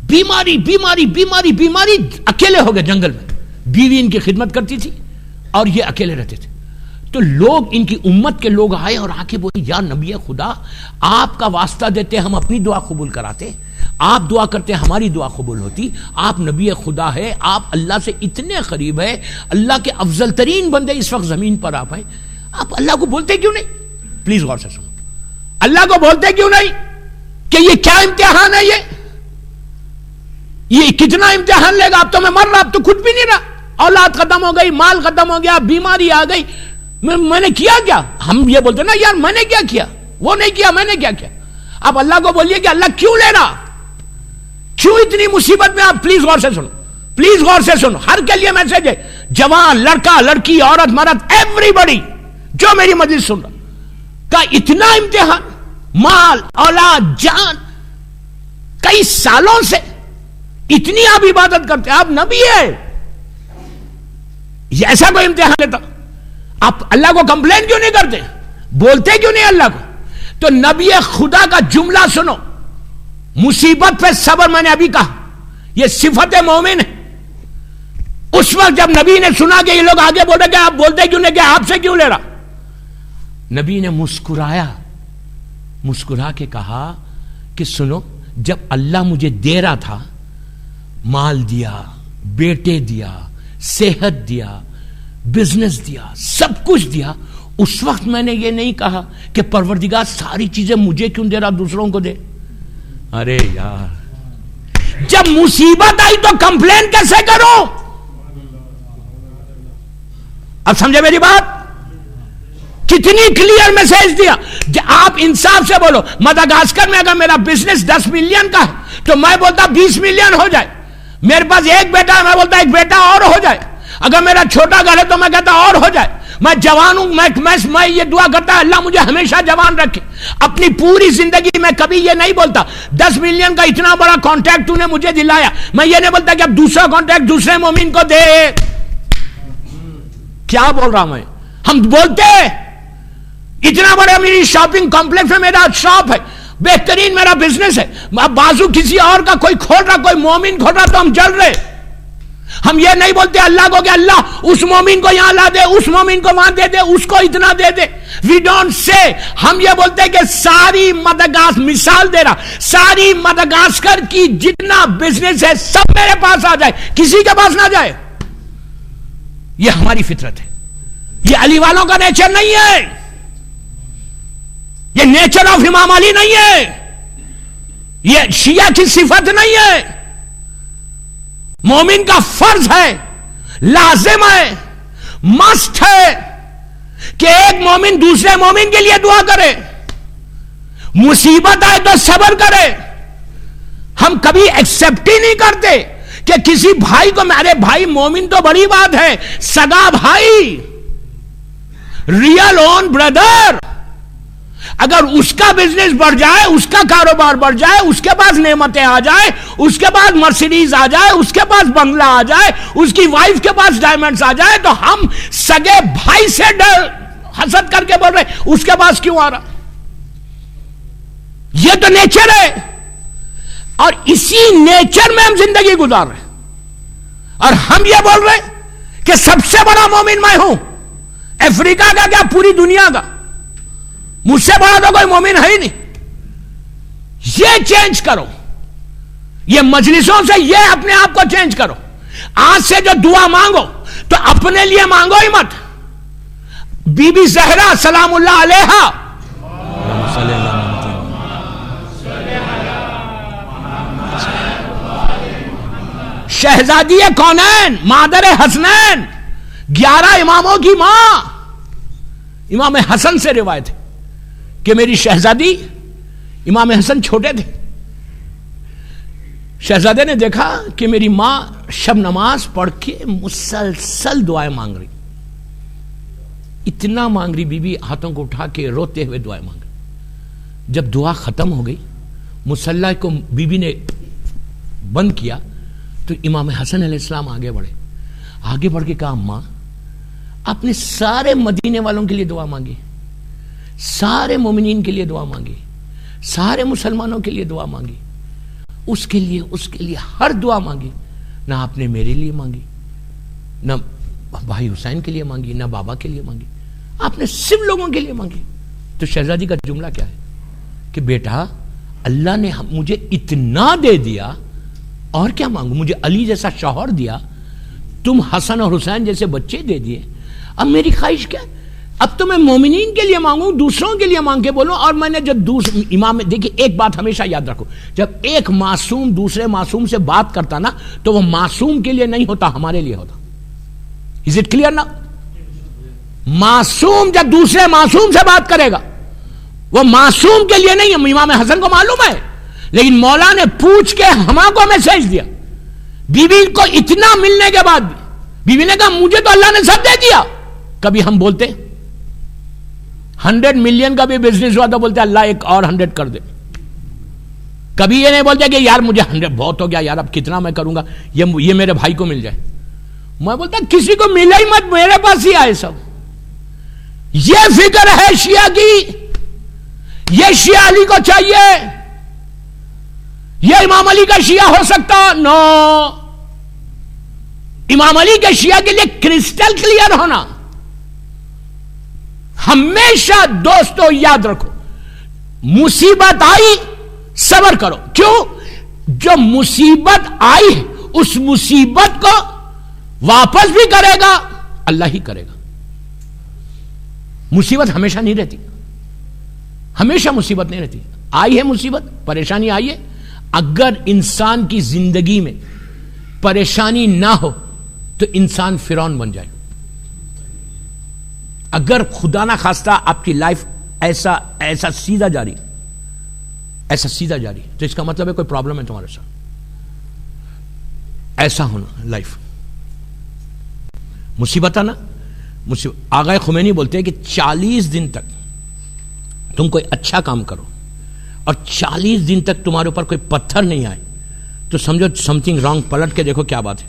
بیماری, اکیلے ہو گئے جنگل میں. بیوی ان کی خدمت کرتی تھی اور یہ اکیلے رہتے تھے. تو لوگ, ان کی امت کے لوگ آئے اور آ کے بولے, یا نبی خدا آپ کا واسطہ دیتے, ہم اپنی دعا قبول کراتے, آپ دعا کرتے ہیں ہماری دعا قبول ہوتی. آپ نبی خدا ہے, آپ اللہ سے اتنے قریب ہے, اللہ کے افضل ترین بندے اس وقت زمین پر آپ ہیں, آپ اللہ کو بولتے کیوں نہیں؟ پلیز غور سے سنو, اللہ کو بولتے کیوں نہیں کہ یہ کیا امتحان ہے, یہ کتنا امتحان لے گا؟ اب تو میں مر رہا, اب تو کچھ بھی نہیں رہا, اولاد ختم ہو گئی, مال ختم ہو گیا, بیماری آ گئی, میں نے کیا کیا؟ ہم یہ بولتے نا یار میں نے کیا کیا, وہ نہیں کیا, میں نے کیا کیا. آپ اللہ کو بولیے کہ اللہ کیوں لے رہا, کیوں اتنی مصیبت میں؟ آپ پلیز غور سے سنو, پلیز غور سے سنو, ہر کے لیے میسج ہے, جوان, لڑکا, لڑکی, عورت, مرد, ایوری بڈی جو میری مجلس سن رہا, کا اتنا امتحان, مال, اولاد, جان, کئی سالوں سے اتنی آپ عبادت کرتے, آپ نبی ہے, یہ ایسا کوئی امتحان لیتا؟ آپ اللہ کو کمپلین کیوں نہیں کرتے, بولتے کیوں نہیں اللہ کو؟ تو نبی خدا کا جملہ سنو, مصیبت پہ صبر, میں نے ابھی کہا یہ صفت مومن ہے. اس وقت جب نبی نے سنا کہ یہ لوگ آگے بول رہے کہ آپ بولتے کیوں نہیں, کہ آپ سے کیوں لے رہا, نبی نے مسکرایا, مسکرا کے کہا کہ سنو, جب اللہ مجھے دے رہا تھا, مال دیا, بیٹے دیا, صحت دیا, بزنس دیا, سب کچھ دیا, اس وقت میں نے یہ نہیں کہا کہ پروردگار ساری چیزیں مجھے کیوں دے رہا, دوسروں کو دے. ارے یار, جب مصیبت آئی تو کمپلین کیسے کرو؟ اب سمجھے میری بات؟ کتنی کلیئر میسج دیا. آپ انصاف سے بولو, مدغاسکر میں اگر میرا بزنس 10 ملین کا ہے تو میں بولتا 20 ملین ہو جائے. میرے پاس ایک بیٹا ہے, میں بولتا ایک بیٹا اور ہو جائے. اگر میرا چھوٹا گھر ہے تو میں کہتا اور ہو جائے. میں جوان ہوں, میں یہ دعا کرتا ہے اللہ مجھے ہمیشہ جوان رکھے. اپنی پوری زندگی میں کبھی یہ نہیں بولتا 10 ملین کا اتنا بڑا کانٹریکٹ تو نے مجھے دلایا, میں یہ نہیں بولتا کہ اب دوسرا کانٹریکٹ دوسرے مومن کو دے. کیا بول رہا میں؟ ہم بولتے اتنا بڑا میری شاپنگ کمپلیکس میں میرا شاپ ہے, بہترین میرا بزنس ہے, بازو کسی اور کا کوئی کھول رہا, کوئی مومن کھول رہا تو ہم جل رہے. ہم یہ نہیں بولتے اللہ کو کہ اللہ اس مومن کو یہاں لا دے, اس مومن کو وہاں دے دے, اس کو اتنا دے دے. We don't say. ہم یہ بولتے کہ ساری مدغاسکر, مثال دے رہا, ساری مدغاسکر کی جتنا بزنس ہے سب میرے پاس آ جائے, کسی کے پاس نہ جائے. یہ ہماری فطرت ہے, یہ علی والوں کا نیچر نہیں ہے, یہ نیچر آف امام علی نہیں ہے, یہ شیعہ کی صفت نہیں ہے. مومن کا فرض ہے, لازم ہے, مسٹ ہے کہ ایک مومن دوسرے مومن کے لیے دعا کرے, مصیبت آئے تو صبر کرے. ہم کبھی ایکسپٹ ہی نہیں کرتے کہ کسی بھائی کو, میرے بھائی مومن تو بڑی بات ہے, سگا بھائی, ریئل اون بردر, اگر اس کا بزنس بڑھ جائے, اس کا کاروبار بڑھ جائے, اس کے پاس نعمتیں آ جائے, اس کے پاس مرسیڈیز آ جائے, اس کے پاس بنگلہ آ جائے, اس کی وائف کے پاس ڈائمنڈز آ جائے, تو ہم سگے بھائی سے حسد کر کے بول رہے اس کے پاس کیوں آ رہا. یہ تو نیچر ہے, اور اسی نیچر میں ہم زندگی گزار رہے ہیں. اور ہم یہ بول رہے کہ سب سے بڑا مومن میں ہوں, افریقہ کا کیا پوری دنیا کا, مجھ سے بڑا تو کوئی مومن ہے ہی نہیں. یہ چینج کرو, یہ مجلسوں سے یہ اپنے آپ کو چینج کرو. آج سے جو دعا مانگو تو اپنے لیے مانگو ہی مت. بی بی زہرا سلام اللہ علیہا, شہزادی کونین, مادر حسنین, 11 اماموں کی ماں, امام حسن سے روایت ہے کہ میری شہزادی, امام حسن چھوٹے تھے, شہزادے نے دیکھا کہ میری ماں شب نماز پڑھ کے مسلسل دعائیں مانگ رہی, اتنا مانگ رہی, بی بی ہاتھوں کو اٹھا کے روتے ہوئے دعائیں مانگ رہی. جب دعا ختم ہو گئی, مصلی کو بی بی نے بند کیا, تو امام حسن علیہ السلام آگے بڑھے, آگے بڑھ کے کہا ماں آپ نے سارے مدینے والوں کے لیے دعا مانگی, سارے مومنین کے لیے دعا مانگی, سارے مسلمانوں کے لیے دعا مانگی, اس کے لیے ہر دعا مانگی, نہ آپ نے میرے لیے مانگی, نہ بھائی حسین کے لیے مانگی, نہ بابا کے لیے مانگی, آپ نے صرف لوگوں کے لیے مانگی. تو شہزادی کا جملہ کیا ہے کہ بیٹا اللہ نے مجھے اتنا دے دیا اور کیا مانگوں, مجھے علی جیسا شوہر دیا, تم حسن اور حسین جیسے بچے دے دیے, اب میری خواہش کیا, اب تو میں مومنین کے لیے مانگوں, دوسروں کے لیے مانگ کے بولوں. اور میں نے جب امام, دیکھیے ایک بات ہمیشہ یاد رکھو, جب ایک معصوم دوسرے معصوم سے بات کرتا نا تو وہ معصوم کے لیے نہیں ہوتا, ہمارے لیے ہوتا. از اٹ کلیئر نا؟ معصوم جب دوسرے معصوم سے بات کرے گا وہ معصوم کے لیے نہیں ہے. امام حسن کو معلوم ہے, لیکن مولا نے پوچھ کے ہمارا کو میسج دیا. بیوی کو اتنا ملنے کے بعد بیوی نے کہا مجھے تو اللہ نے سب دے دیا. کبھی ہم بولتے 100 ملین کا بھی بزنس ہوا تو بولتے اللہ ایک اور 100 کر دے. کبھی یہ نہیں بولتے کہ یار مجھے 100 بہت ہو گیا یار, اب کتنا میں کروں گا, یہ میرے بھائی کو مل جائے. میں بولتا کسی کو ملا ہی مت, میرے پاس ہی آئے سب. یہ فکر ہے شیعہ کی, یہ شیعہ علی کو چاہیے. یہ امام علی کا شیعہ ہو سکتا؟ نو. امام علی کے شیعہ کے لیے کرسٹل کلیئر ہونا. ہمیشہ دوستو یاد رکھو, مصیبت آئی صبر کرو. کیوں؟ جو مصیبت آئی اس مصیبت کو واپس بھی کرے گا اللہ ہی کرے گا. مصیبت ہمیشہ نہیں رہتی, ہمیشہ مصیبت نہیں رہتی. آئی ہے مصیبت, پریشانی آئی ہے, اگر انسان کی زندگی میں پریشانی نہ ہو تو انسان فرعون بن جائے. اگر خدا نہ خواستہ آپ کی لائف ایسا سیدھا جاری تو اس کا مطلب ہے کوئی پرابلم ہے تمہارے ساتھ. ایسا ہونا لائف مصیبت آنا. آغا خمینی بولتے ہیں کہ 40 دن تک تم کوئی اچھا کام کرو اور 40 دن تک تمہارے اوپر کوئی پتھر نہیں آئے تو سمجھو سم تھنگ رانگ. پلٹ کے دیکھو کیا بات ہے.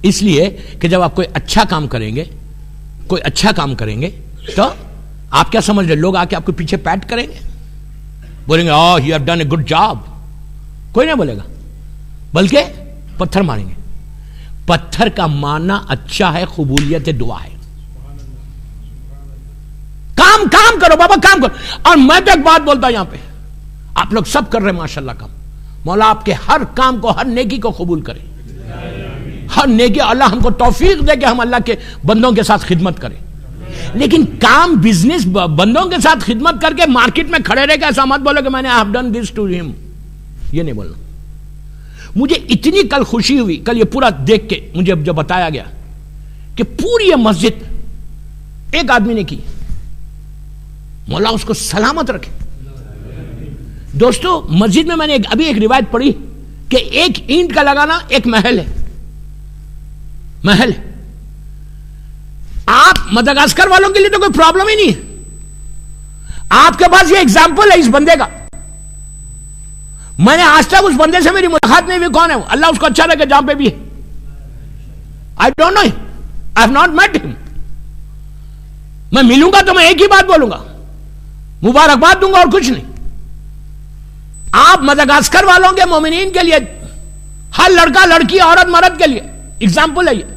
اس لیے کہ جب آپ کوئی اچھا کام کریں گے تو آپ کیا سمجھ رہے, لوگ آ کے آپ کو پیچھے پیٹ کریں گے, بولیں گے oh you have done a good job. کوئی نہیں بولے گا, بلکہ پتھر ماریں گے. پتھر کا مارنا اچھا ہے, قبولیت دعا ہے. کام کرو بابا, کام کرو. اور میں تو ایک بات بولتا ہوں یہاں پہ, آپ لوگ سب کر رہے ہیں ماشاءاللہ کام. مولا آپ کے ہر کام کو, ہر نیکی کو قبول کرے, ہر نیکی. اللہ ہم کو توفیق دے کہ ہم اللہ کے بندوں کے ساتھ خدمت کریں. لیکن کام بزنس بندوں کے ساتھ خدمت کر کے مارکیٹ میں کھڑے رہے کہ ایسا مت بولو کہ میں نے I have done this to him. یہ نہیں بولنا. مجھے اتنی کل خوشی ہوئی, کل یہ پورا دیکھ کے مجھے جو بتایا گیا کہ پوری یہ مسجد ایک آدمی نے کی, مولا اس کو سلامت رکھے. دوستو مسجد میں نے ابھی ایک روایت پڑھی کہ ایک اینٹ کا لگانا ایک محل ہے. آپ مدغاسکر والوں کے لیے تو کوئی پرابلم ہی نہیں ہے. آپ کے پاس یہ ایگزامپل ہے اس بندے کا. میں نے آج تک اس بندے سے میری ملاقات نہیں ہوئی. کون ہے وہ؟ اللہ اس کو اچھا رکھے جہاں پہ بھی ہے. I don't know him. I have not met him. میں ملوں گا تو میں ایک ہی بات بولوں گا, مبارکباد دوں گا اور کچھ نہیں. آپ مدغاسکر والوں کے مومنین کے لیے, ہر لڑکا لڑکی عورت مرد کے لیے ایگزامپل ہے یہ.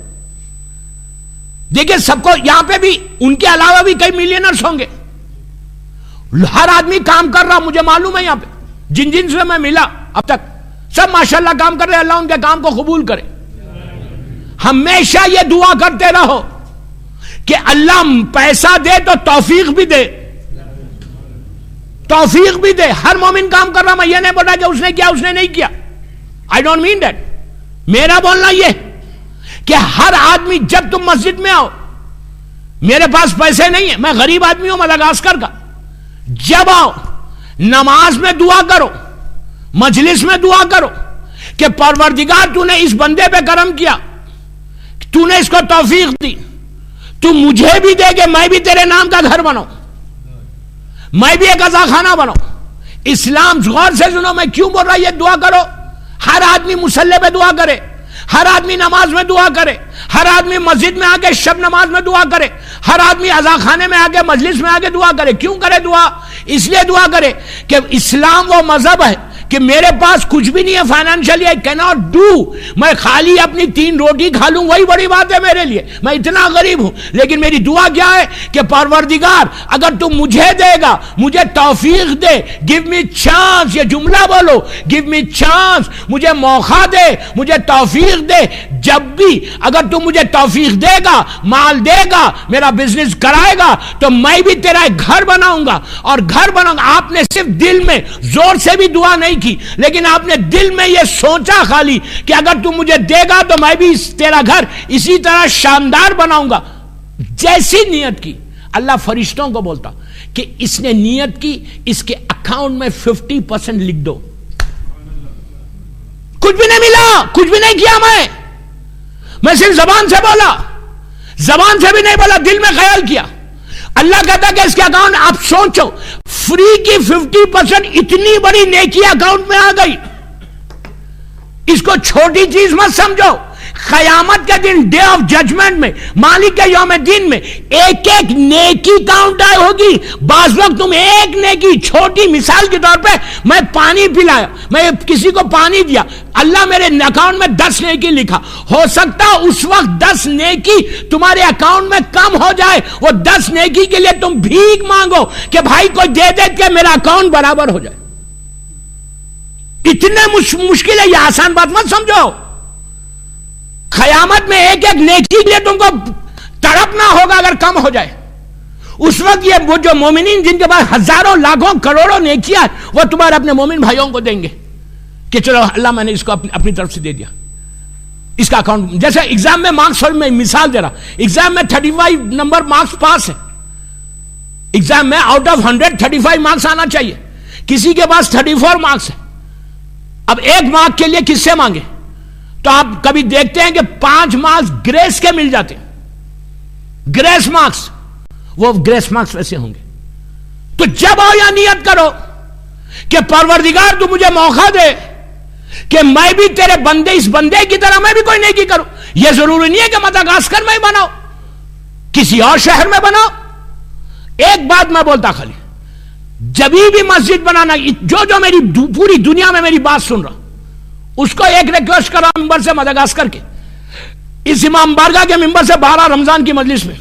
دیکھیں سب کو یہاں پہ بھی, ان کے علاوہ بھی کئی ملینرز ہوں گے. ہر آدمی کام کر رہا, مجھے معلوم ہے یہاں پہ جن سے میں ملا اب تک سب ماشاءاللہ کام کر رہے. اللہ ان کے کام کو قبول کرے. ہمیشہ یہ دعا کرتے رہو کہ اللہ پیسہ دے تو توفیق بھی دے, توفیق بھی دے. ہر مومن کام کر رہا, میں یہ نہیں بولا کہ اس نے کیا اس نے نہیں کیا. I don't mean that. میرا بولنا یہ کہ ہر آدمی, جب تم مسجد میں آؤ, میرے پاس پیسے نہیں ہیں, میں غریب آدمی ہوں مدغاسکر کا, جب آؤ نماز میں دعا کرو, مجلس میں دعا کرو کہ پروردگار تو نے اس بندے پہ کرم کیا, تو نے اس کو توفیق دی, تو مجھے بھی دے کہ میں بھی تیرے نام کا گھر بناؤں, میں بھی ایک عزا خانہ بناؤں. اسلام غور سے سنو, میں کیوں بول رہا یہ دعا کرو. ہر آدمی مصلی پہ دعا کرے, ہر آدمی نماز میں دعا کرے, ہر آدمی مسجد میں آگے شب نماز میں دعا کرے, ہر آدمی عزا خانے میں آگے مجلس میں آگے دعا کرے. کیوں کرے دعا؟ اس لیے دعا کرے کہ اسلام وہ مذہب ہے کہ میرے پاس کچھ بھی نہیں ہے فائنینشلی، آئی کیناٹ ڈو، میں خالی اپنی 3 روٹی کھا لوں وہی بڑی بات ہے میرے لیے، میں اتنا غریب ہوں، لیکن میری دعا کیا ہے کہ پروردگار اگر تو مجھے دے گا، مجھے توفیق دے، گیو می چانس، یہ جملہ بولو، گیو می چانس، مجھے موقع دے، مجھے توفیق دے، جب بھی اگر تو مجھے توفیق دے گا، مال دے گا، میرا بزنس کرائے گا، تو میں بھی تیرا ایک گھر بناؤں گا، اور گھر بناؤں گا۔ آپ نے صرف دل میں زور سے بھی دعا نہیں کی، لیکن آپ نے دل میں یہ سوچا خالی کہ اگر تو مجھے دے گا تو میں بھی تیرا گھر اسی طرح شاندار بناؤں گا۔ جیسی نیت کی، اللہ فرشتوں کو بولتا کہ اس نے نیت کی، اس کے اکاؤنٹ میں 50% لکھ دو۔ کچھ بھی نہیں ملا، کچھ بھی نہیں کیا، میں صرف زبان سے بولا، زبان سے بھی نہیں بولا، دل میں خیال کیا۔ اللہ کہتا کہ اس کے اکاؤنٹ، آپ سوچو، فری کی 50% اتنی بڑی نیکی اکاؤنٹ میں آ گئی، اس کو چھوٹی چیز مت سمجھو۔ قیامت کے دن، ڈے آف ججمنٹ میں، مالک کے یوم دین میں، ایک ایک نیکی کاؤنٹ آئے ہوگی۔ بعض وقت تم ایک نیکی، چھوٹی مثال کے طور پہ، میں پانی پلایا، میں کسی کو پانی دیا، اللہ میرے اکاؤنٹ میں 10 نیکی لکھا، ہو سکتا اس وقت 10 نیکی تمہارے اکاؤنٹ میں کم ہو جائے، وہ 10 نیکی کے لیے تم بھیک مانگو کہ بھائی کوئی دے دے کہ میرا اکاؤنٹ برابر ہو جائے۔ اتنے مشکل ہے، یہ آسان بات مت سمجھو۔ قیامت میں ایک ایک نیکی کے لیے تم کو تڑپنا ہوگا اگر کم ہو جائے۔ اس وقت یہ وہ جو مومنین جن کے پاس ہزاروں لاکھوں کروڑوں نیکیاں، وہ تمہارے اپنے مومن بھائیوں کو دیں گے کہ چلو اللہ میں نے اس کو اپنی طرف سے دے دیا، اس کا اکاؤنٹ۔ جیسے ایگزام میں مارکس، اور میں مثال دے رہا، ایگزام میں 35 نمبر مارکس پاس ہے، ایگزام میں آؤٹ آف 100 35 مارکس آنا چاہیے، کسی کے پاس 34 مارکس ہے، اب 1 مارک کے لیے کس سے مانگے؟ تو آپ کبھی دیکھتے ہیں کہ 5 مارکس گریس کے مل جاتے ہیں، گریس مارکس، وہ گریس مارکس ویسے ہوں گے۔ تو جب آؤ یا نیت کرو کہ پروردگار تو مجھے موقع دے کہ میں بھی تیرے بندے، اس بندے کی طرح میں بھی کوئی نیکی کروں۔ یہ ضروری نہیں ہے کہ مدغاسکر میں بناؤ، کسی اور شہر میں بناؤ۔ ایک بات میں بولتا خالی، جبھی بھی مسجد بنانا، جو میری پوری دنیا میں میری بات سن رہا، اس کو ایک ریکویسٹ کرا ممبر سے، مدغاسکر کے اس امام بارگاہ کے ممبر سے 12 رمضان کی مجلس میں،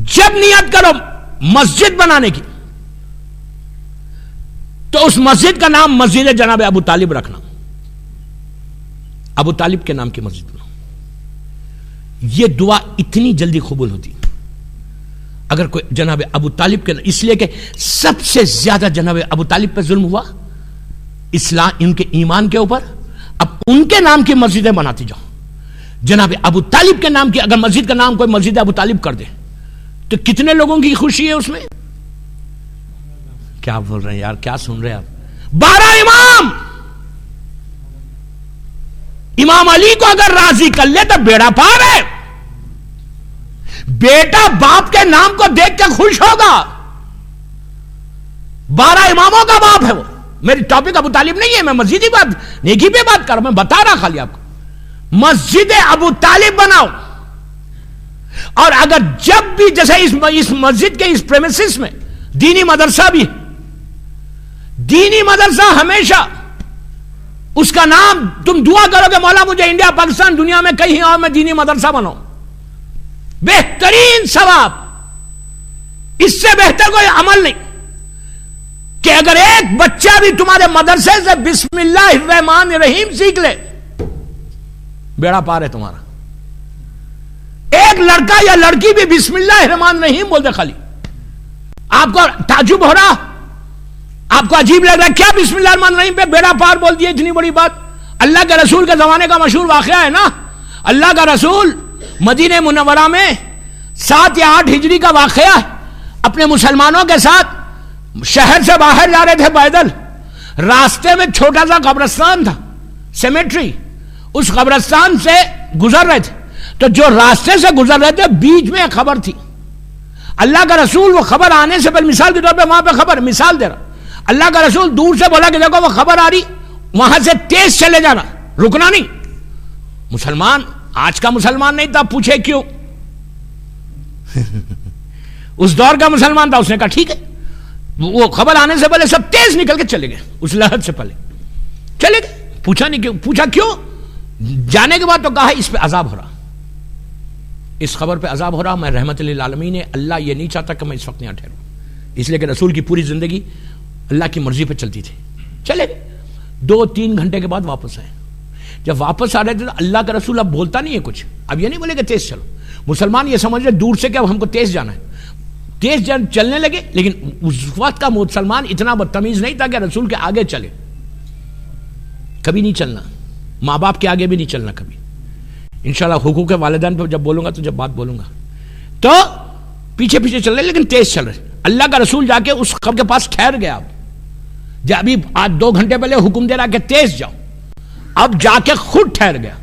جب نیت کرو مسجد بنانے کی، تو اس مسجد کا نام مسجد جناب ابو طالب رکھنا، ابو طالب کے نام کی مسجد بناؤ۔ یہ دعا اتنی جلدی قبول ہوتی اگر کوئی جناب ابو طالب کے، اس لیے کہ سب سے زیادہ جناب ابو طالب پہ ظلم ہوا اسلام، ان کے ایمان کے اوپر۔ اب ان کے نام کی مسجدیں بناتی جاؤ، جناب ابو طالب کے نام کی اگر مسجد کا نام کوئی مسجد ابو طالب کر دے تو کتنے لوگوں کی خوشی ہے اس میں؟ کیا بول رہے ہیں یار، کیا سن رہے ہیں آپ؟ 12 امام، امام علی کو اگر راضی کر لے تو بیڑا پار ہے۔ بیٹا باپ کے نام کو دیکھ کے خوش ہوگا، 12 اماموں کا باپ ہے وہ۔ میری ٹاپک ابو طالب نہیں ہے، میں مسجدی بات، نیکی پہ بات کر رہا ہوں، میں بتا رہا خالی آپ کو۔ مسجد ابو طالب بناؤ، اور اگر جب بھی، جیسے اس مسجد کے اس پریمیسس میں دینی مدرسہ بھی ہے، دینی مدرسہ ہمیشہ اس کا نام، تم دعا کرو کہ مولا مجھے انڈیا، پاکستان، دنیا میں کہیں اور میں دینی مدرسہ بناؤں، بہترین ثواب، اس سے بہتر کوئی عمل نہیں کہ اگر ایک بچہ بھی تمہارے مدرسے سے بسم اللہ الرحمن الرحیم سیکھ لے، بیڑا پار ہے تمہارا۔ ایک لڑکا یا لڑکی بھی بسم اللہ الرحمن الرحیم بول دے خالی، آپ کو تعجب ہو رہا، آپ کو عجیب لگ رہا ہے کیا بسم اللہ الرحمن الرحیم پہ بیڑا پار بول دیا، اتنی بڑی بات۔ اللہ کے رسول کے زمانے کا مشہور واقعہ ہے نا، اللہ کا رسول مدینہ منورہ میں 7 یا 8 ہجری کا واقعہ، اپنے مسلمانوں کے ساتھ شہر سے باہر جا رہے تھے پیدل، راستے میں چھوٹا سا قبرستان تھا، سیمیٹری، اس قبرستان سے گزر رہے تھے، تو جو راستے سے گزر رہے تھے بیچ میں ایک خبر تھی، اللہ کا رسول وہ خبر آنے سے پہلے، مثال کے طور پہ وہاں پہ خبر، مثال دے رہا، اللہ کا رسول دور سے بولا کہ دیکھو وہ خبر آ رہی، وہاں سے تیز چلے جانا، رکنا نہیں۔ مسلمان، آج کا مسلمان نہیں تھا، پوچھے کیوں؟ اس دور کا مسلمان تھا، اس نے کہا ٹھیک ہے، وہ خبر آنے سے پہلے سب تیز نکل کے چلے گئے، اس لہر سے پہلے چلے گئے. پوچھا نہیں کیوں، پوچھا کیوں، جانے کے بعد تو کہا اس پہ عذاب ہو رہا، اس خبر پہ عذاب ہو رہا، میں رحمت للعالمین ہے، اللہ یہ نہیں چاہتا کہ میں اس وقت یہاں ٹھہروں، اس لیے کہ رسول کی پوری زندگی اللہ کی مرضی پہ چلتی تھی. چلے گئے. 2-3 گھنٹے کے بعد واپس آئے. جب واپس آ رہے تھے تو اللہ کا رسول اب بولتا نہیں ہے کچھ، اب یہ نہیں بولے کہ تیز چلو. مسلمان یہ سمجھ رہے دور سے کہ اب ہم کو تیز جانا ہے، تیز چلنے لگے. لیکن اس وقت کا مسلمان اتنا بدتمیز نہیں تھا کہ رسول کے آگے چلے. کبھی نہیں چلنا، ماں باپ کے آگے بھی نہیں چلنا کبھی. انشاءاللہ حقوق والدین پہ جب بولوں گا تو جب بات بولوں گا تو پیچھے پیچھے چل رہے لیکن تیز چل رہے. اللہ کا رسول جا کے اس قبر کے پاس ٹھہر گیا. جب ابھی آج 2 گھنٹے پہلے حکم دے رہا کہ تیز جاؤ، اب جا کے خود ٹھہر گیا.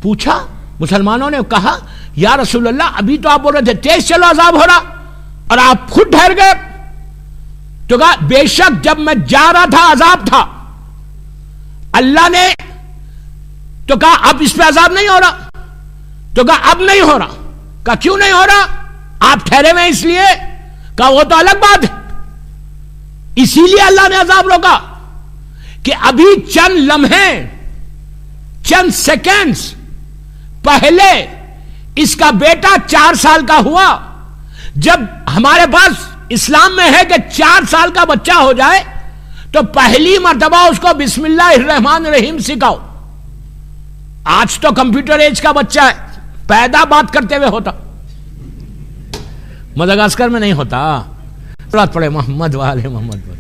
پوچھا، مسلمانوں نے کہا یا رسول اللہ ابھی تو آپ بول رہے تھے تیز چلو عذاب ہو رہا اور آپ خود ٹھہر گئے. تو کہا بے شک جب میں جا رہا تھا عذاب تھا، اللہ نے تو کہا اب اس پہ عذاب نہیں ہو رہا، تو کہا اب نہیں ہو رہا. کہا کیوں نہیں ہو رہا؟ آپ ٹھہرے ہوئے اس لیے. کہا وہ تو الگ بات ہے، اسی لیے اللہ نے عذاب روکا کہ ابھی چند لمحے، چند سیکنڈز پہلے اس کا بیٹا 4 سال کا ہوا. جب ہمارے پاس اسلام میں ہے کہ 4 سال کا بچہ ہو جائے تو پہلی مرتبہ اس کو بسم اللہ الرحمن الرحیم سکھاؤ. آج تو کمپیوٹر ایج کا بچہ ہے، پیدا بات کرتے ہوئے ہوتا، مدغاسکر میں نہیں ہوتا. بات پڑے محمد والے محمد پر.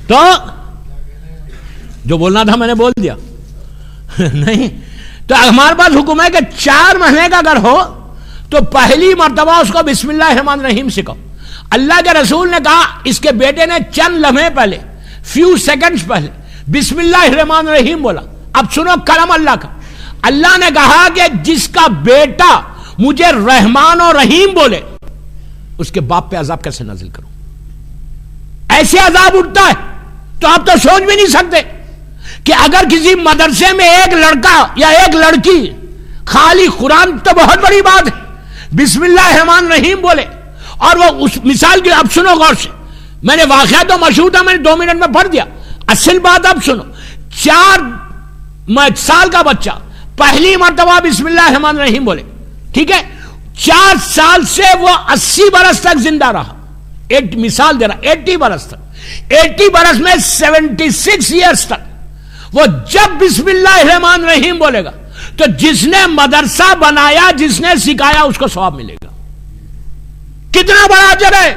تو جو بولنا تھا میں نے بول دیا نہیں. تو ہمارے پاس حکم ہے کہ 4 مہینے کا اگر ہو تو پہلی مرتبہ اس کو بسم اللہ الرحمن الرحیم سکھاؤ. اللہ کے رسول نے کہا اس کے بیٹے نے چند لمحے پہلے، فیو سیکنڈز پہلے بسم اللہ الرحمن الرحیم بولا. اب سنو کرم اللہ کا. اللہ نے کہا کہ جس کا بیٹا مجھے رحمان اور رحیم بولے اس کے باپ پہ عذاب کیسے نازل کروں؟ ایسے عذاب اٹھتا ہے تو آپ تو سوچ بھی نہیں سکتے کہ اگر کسی مدرسے میں ایک لڑکا یا ایک لڑکی خالی قرآن تو بہت بڑی بات ہے، بسم اللہ الرحمن الرحیم بولے اور وہ اس مثال کی. اب سنو غور سے، میں نے واقعہ تو مشہور تھا، میں نے 2 منٹ میں پڑھ دیا. اصل بات اب سنو. 4 سال کا بچہ پہلی مرتبہ بسم اللہ الرحمن الرحیم بولے، ٹھیک ہے. 4 سال سے وہ 80 برس تک زندہ رہا. ایک مثال دے رہا، 80 برس تک، 80 برس میں 76 ایئرس تک وہ جب بسم اللہ الرحمن الرحیم بولے گا تو جس نے مدرسہ بنایا، جس نے سکھایا، اس کو ثواب ملے گا. کتنا بڑا اجر ہے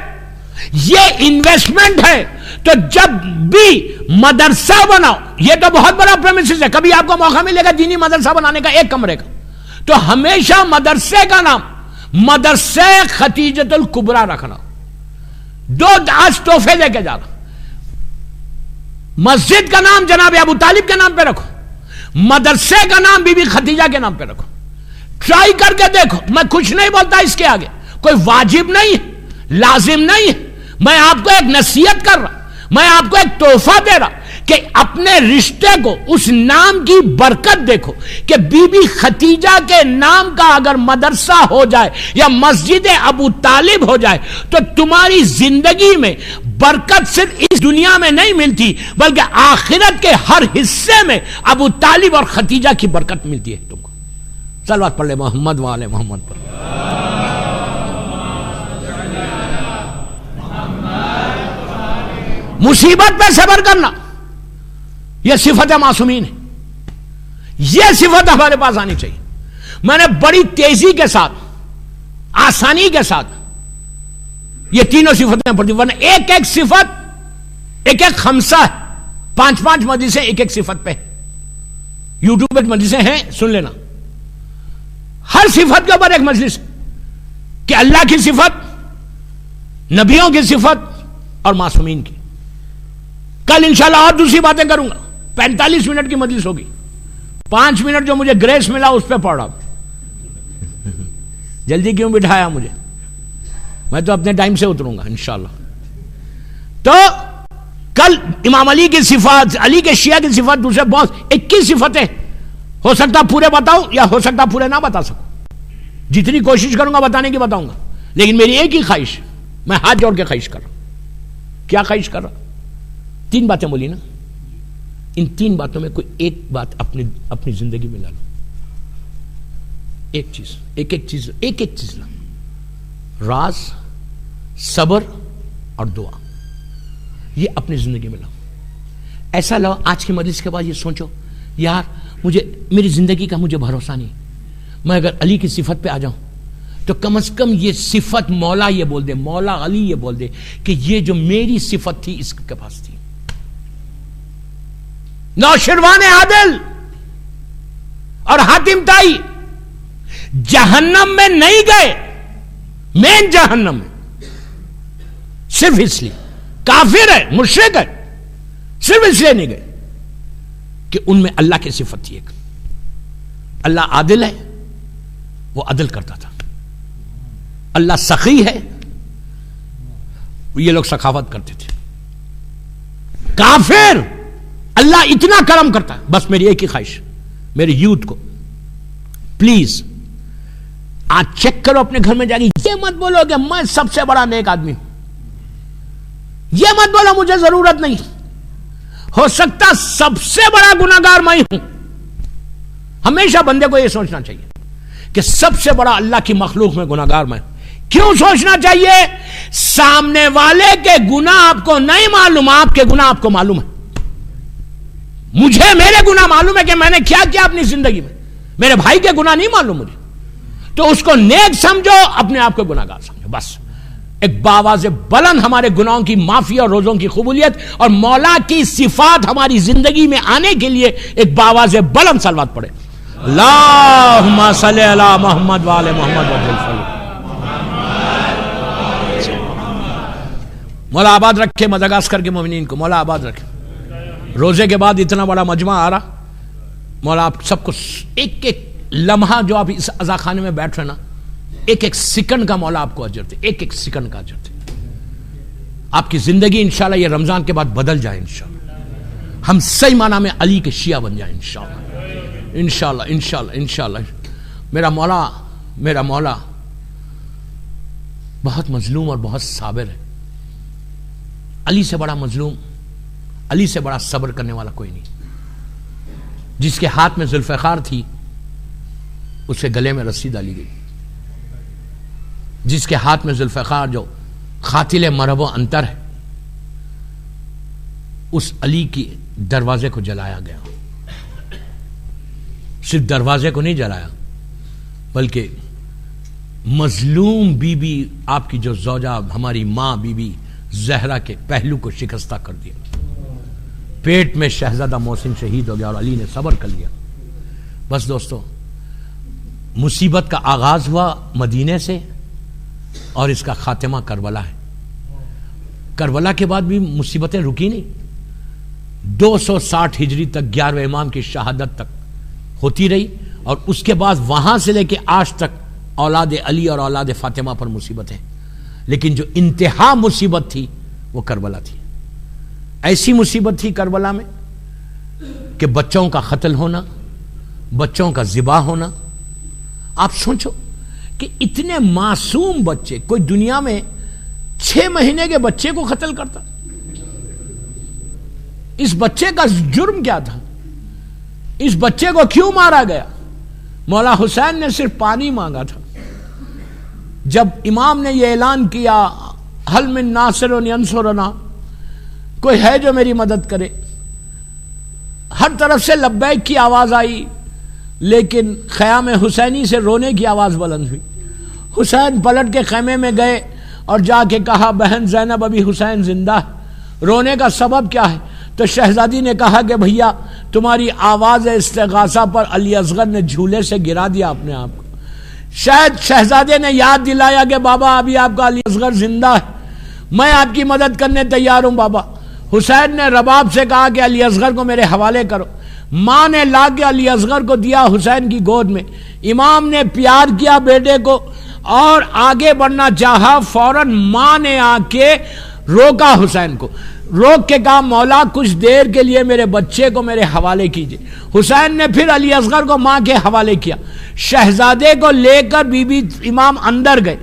یہ، انویسٹمنٹ ہے. تو جب بھی مدرسہ بناؤ، یہ تو بہت بڑا پریمیسز ہے. کبھی آپ کو موقع ملے گا دینی مدرسہ بنانے کا 1 کمرے کا، تو ہمیشہ مدرسے کا نام مدرسہ ختیجۃ الکبریٰ رکھنا. 2 آج تحفے دے کے جا رہا. مسجد کا نام جناب ابو طالب کے نام پہ رکھو، مدرسے کا نام بی بی ختیجہ کے نام پہ رکھو. ٹرائی کر کے دیکھو. میں کچھ نہیں بولتا اس کے آگے، کوئی واجب نہیں ہے، لازم نہیں ہے. میں آپ کو ایک نصیحت کر رہا، میں آپ کو ایک تحفہ دے رہا کہ اپنے رشتے کو، اس نام کی برکت دیکھو کہ بی بی ختیجہ کے نام کا اگر مدرسہ ہو جائے یا مسجد ابو طالب ہو جائے تو تمہاری زندگی میں برکت صرف اس دنیا میں نہیں ملتی بلکہ آخرت کے ہر حصے میں ابو طالب اور ختیجہ کی برکت ملتی ہے تم کو. صلوات پڑھ لے محمد والے محمد پر. مصیبت پہ صبر کرنا یہ صفت معصومین ہے. یہ صفت ہمارے پاس آنی چاہیے. میں نے بڑی تیزی کے ساتھ، آسانی کے ساتھ یہ تینوں صفتیں پڑھ دی، ورنہ ایک ایک صفت ایک ایک خمسہ ہے. 5 مجلسیں ایک ایک صفت پہ. یوٹیوب پہ مجلسیں ہیں، سن لینا. ہر صفت کے اوپر ایک مجلس کہ اللہ کی صفت، نبیوں کی صفت اور معصومین کی. کل انشاءاللہ اور دوسری باتیں کروں گا. 45 منٹ کی مجلس ہوگی. 5 منٹ جو مجھے گریس ملا اس پہ پڑھ رہا. جلدی کیوں بٹھایا مجھے؟ میں تو اپنے ٹائم سے اتروں گا انشاءاللہ. تو کل امام علی کی صفات، علی کے شیعہ کی صفات، دوسرے بہت 21 صفتیں ہو سکتا پورے بتاؤں یا ہو سکتا پورے نہ بتا سکوں. جتنی کوشش کروں گا بتانے کی بتاؤں گا، لیکن میری ایک ہی خواہش، میں ہاتھ جوڑ کے خواہش کر رہا ہوں. کیا خواہش کر رہا؟ 3 باتیں بولی نا. ان 3 باتوں میں کوئی ایک بات اپنی زندگی میں لا لو. ایک چیز لا. راز، صبر اور دعا، یہ اپنی زندگی میں لاؤ. ایسا لاؤ آج کی مجلس کے بعد یہ سوچو، یار مجھے میری زندگی کا مجھے بھروسہ نہیں، میں اگر علی کی صفت پہ آ جاؤں تو کم از کم یہ صفت مولا یہ بول دے، مولا علی یہ بول دے کہ یہ جو میری صفت تھی اس کے پاس تھی. نوشروان عادل اور حاتم تائی جہنم میں نہیں گئے، مین جہنم میں، صرف اس لیے کافر ہے، مشرک ہے، صرف اس لیے نہیں گئے کہ ان میں اللہ کی صفت تھی. ایک اللہ عادل ہے، وہ عدل کرتا تھا. اللہ سخی ہے، یہ لوگ سخاوت کرتے تھے. کافر، اللہ اتنا کرم کرتا ہے. بس میری ایک ہی خواہش، میرے یوتھ کو پلیز آج چیک کرو اپنے گھر میں جا کے، یہ مت بولو کہ میں سب سے بڑا نیک آدمی ہوں، یہ مت بولو مجھے ضرورت نہیں، ہو سکتا سب سے بڑا گناہگار میں ہوں. ہمیشہ بندے کو یہ سوچنا چاہیے کہ سب سے بڑا اللہ کی مخلوق میں گناہگار میں ہوں. کیوں سوچنا چاہیے؟ سامنے والے کے گناہ آپ کو نہیں معلوم، آپ کے گناہ آپ کو معلوم ہے. مجھے میرے گناہ معلوم ہے کہ میں نے کیا کیا اپنی زندگی میں. میرے بھائی کے گناہ نہیں معلوم مجھے، تو اس کو نیک سمجھو، اپنے آپ کو گناہگار سمجھو. بس ایک باواز بلند ہمارے گناہوں کی معافی اور روزوں کی قبولیت اور مولا کی صفات ہماری زندگی میں آنے کے لیے ایک باواز بلند صلوات پڑھے. اللہم صلی علی محمد وآل محمد وسلم. مولا آباد رکھے مدغاسکر کے مومنین کو، مولا آباد رکھے. روزے کے بعد اتنا بڑا مجمع آ رہا، مولا آپ سب کو ایک ایک لمحہ جو آپ اس عزاخانے میں بیٹھ رہے نا، ایک ایک سیکنڈ کا مولا آپ کو اجر دے، ایک ایک سیکنڈ کا اجر دے. آپ کی زندگی انشاءاللہ یہ رمضان کے بعد بدل جائے انشاءاللہ. ہم صحیح معنی میں علی کے شیعہ بن جائیں انشاءاللہ، انشاءاللہ انشاءاللہ انشاءاللہ. میرا مولا بہت مظلوم اور بہت صابر ہے. علی سے بڑا مظلوم، علی سے بڑا صبر کرنے والا کوئی نہیں. جس کے ہاتھ میں ذوالفقار تھی اسے گلے میں رسی ڈالی گئی. جس کے ہاتھ میں ذوالفقار جو قاتل مرب و انتر ہے، اس علی کی دروازے کو جلایا گیا. صرف دروازے کو نہیں جلایا بلکہ مظلوم بی بی آپ کی جو زوجہ ہماری ماں بی بی زہرا کے پہلو کو شکستہ کر دیا. پیٹ میں شہزادہ محسن شہید ہو گیا اور علی نے صبر کر لیا. بس دوستو، مصیبت کا آغاز ہوا مدینے سے اور اس کا خاتمہ کربلا ہے. کربلا کے بعد بھی مصیبتیں رکی نہیں. 260 ہجری تک 11ویں امام کی شہادت تک ہوتی رہی، اور اس کے بعد وہاں سے لے کے آج تک اولاد علی اور اولاد فاطمہ پر مصیبتیں. لیکن جو انتہا مصیبت تھی وہ کربلا تھی. ایسی مصیبت تھی کربلا میں کہ بچوں کا قتل ہونا، بچوں کا ذبح ہونا. آپ سوچو کہ اتنے معصوم بچے، کوئی دنیا میں 6 مہینے کے بچے کو قتل کرتا؟ اس بچے کا جرم کیا تھا؟ اس بچے کو کیوں مارا گیا؟ مولا حسین نے صرف پانی مانگا تھا. جب امام نے یہ اعلان کیا، حل من ناصر ینصرنا، کوئی ہے جو میری مدد کرے، ہر طرف سے لبیک کی آواز آئی، لیکن خیام حسینی سے رونے کی آواز بلند ہوئی. حسین پلٹ کے خیمے میں گئے اور جا کے کہا، بہن زینب ابھی حسین زندہ ہے. رونے کا سبب کیا ہے؟ تو شہزادی نے کہا کہ بھیا تمہاری آواز استغاثہ پر علی اصغر نے جھولے سے گرا دیا اپنے آپ کو. شاید شہزادے نے یاد دلایا کہ بابا ابھی آپ کا علی اصغر زندہ ہے، میں آپ کی مدد کرنے تیار ہوں بابا. حسین نے رباب سے کہا کہ علی اصغر کو میرے حوالے کرو. ماں نے لا کے علی اصغر کو دیا حسین کی گود میں. امام نے پیار کیا بیٹے کو اور آگے بڑھنا چاہا، فوراً ماں نے آ کے روکا حسین کو. روک کے کہا مولا کچھ دیر کے لیے میرے بچے کو میرے حوالے کیجئے. حسین نے پھر علی اصغر کو ماں کے حوالے کیا. شہزادے کو لے کر بی بی امام اندر گئے.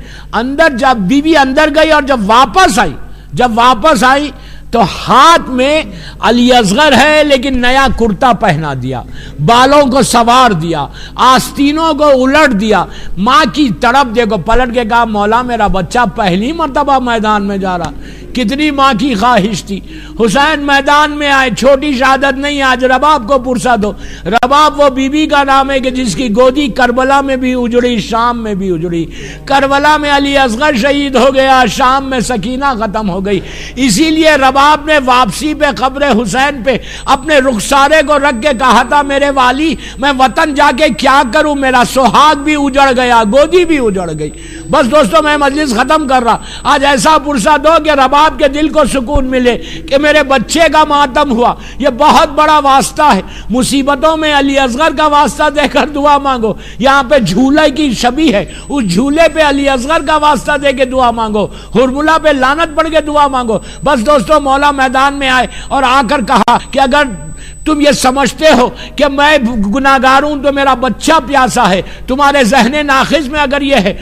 جب بی بی اندر گئی اور جب واپس آئی تو ہاتھ میں علی اصغر ہے لیکن نیا کرتا پہنا دیا, بالوں کو سوار دیا, آستینوں کو الٹ دیا. ماں کی طرف دیکھو, پلٹ کے کہا مولا میرا بچہ پہلی مرتبہ میدان میں جا رہا. کتنی ماں کی خواہش تھی. حسین میدان میں آئے, چھوٹی شہادت نہیں, آج رباب کو پرسا دو. رباب وہ بی بی کا نام ہے کہ جس کی گودی کربلا میں بھی اجڑی, شام میں بھی اجڑی. کربلا میں علی اصغر شہید ہو گیا, شام میں سکینہ ختم ہو گئی. اسی لیے رباب نے واپسی پہ قبر حسین پہ اپنے رخسارے کو رکھ کے کہا تھا میرے والی میں وطن جا کے کیا کروں, میرا سہاگ بھی اجڑ گیا, گودی بھی اجڑ گئی. بس دوستو میں مجلس ختم کر رہا. آج ایسا پرسا دو کہ رباب کے دل کو سکون ملے کہ میرے بچے کا ماتم ہوا. یہ بہت بڑا واسطہ ہے. مصیبتوں میں علی اصغر کا واسطہ دے کر دعا مانگو. یہاں پہ جھولے کی شبیہ ہے, اس جھولے پہ علی اصغر کا واسطہ دے کے دعا مانگو, ہرملا پہ لعنت پڑھ کے دعا مانگو. بس دوستو مولا میدان میں آئے اور آ کر کہا کہ اگر تم یہ سمجھتے ہو کہ میں گناہگار ہوں تو میرا بچہ پیاسا ہے, تمہارے ذہن ناخذ میں اگر یہ ہے.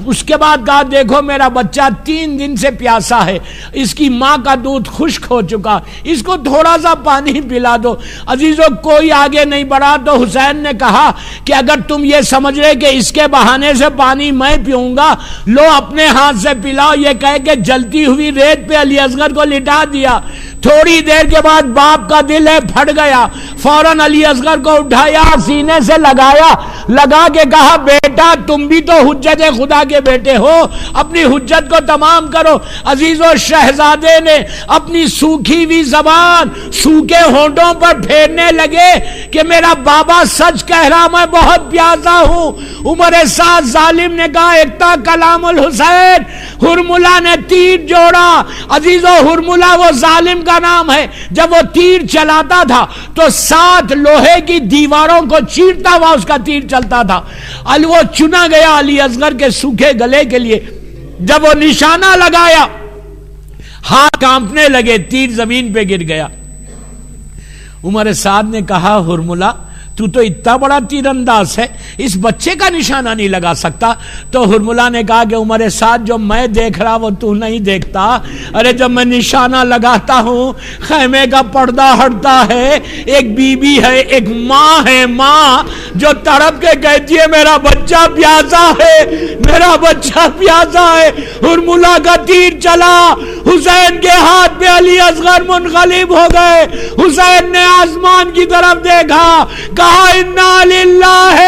اس کے بعد کہا دیکھو میرا بچہ 3 دن سے پیاسا ہے, اس کی ماں کا دودھ خشک ہو چکا, اس کو تھوڑا سا پانی پلا دو. عزیزوں کوئی آگے نہیں بڑھا تو حسین نے کہا کہ اگر تم یہ سمجھ رہے کہ اس کے بہانے سے پانی میں پیوں گا, لو اپنے ہاتھ سے پلاؤ. یہ کہہ کے جلتی ہوئی ریت پہ علی اصغر کو لٹا دیا. تھوڑی دیر کے بعد باپ کا دل ہے پھٹ گیا, فوراً علی اصغر کو اٹھایا, سینے سے لگا کے کہا بیٹا تم بھی تو حجت خدا کے بیٹے ہو, اپنی حجت کو تمام کرو. عزیزو شہزادے نے اپنی سوکھی ہوئی زبان سوکھے ہونٹوں پر پھیرنے لگے کہ میرا بابا سچ کہہ رہا, میں بہت پیاسا ہوں. عمر سعد ظالم نے کہا اقتا کلام الحسین. ہرملا نے تیر جوڑا. عزیزو ہرملا وہ ظالم کا نام ہے. جب وہ تیر چلاتا تھا تو 7 لوہے کی دیواروں کو چیرتا ہوا اس کا تیر چلتا تھا. وہ چنا گیا علی اصغر کے سوکھے گلے کے لیے. جب وہ نشانہ لگایا ہاتھ کانپنے لگے, تیر زمین پہ گر گیا. عمر سعد نے کہا ہرملا تو اتنا بڑا تیر انداز ہے, اس بچے کا نشانہ نہیں لگا سکتا. تو ہرملا نے کہا کہ عمر سعد جو میں دیکھ رہا وہ تو نہیں دیکھتا. ارے جب میں نشانہ لگاتا ہوں خیمے کا پردہ ہٹتا ہے, ایک بی بی ہے, ایک ماں ہے, ماں جو تڑپ کے کہتی ہے میرا بچہ پیاسا ہے, میرا بچہ پیاسا ہے. ہرملا کا تیر چلا, حسین کے ہاتھ پہ علی اصغر منقلب ہو گئے. حسین نے آسمان کی طرف دیکھا, کہا انا للہ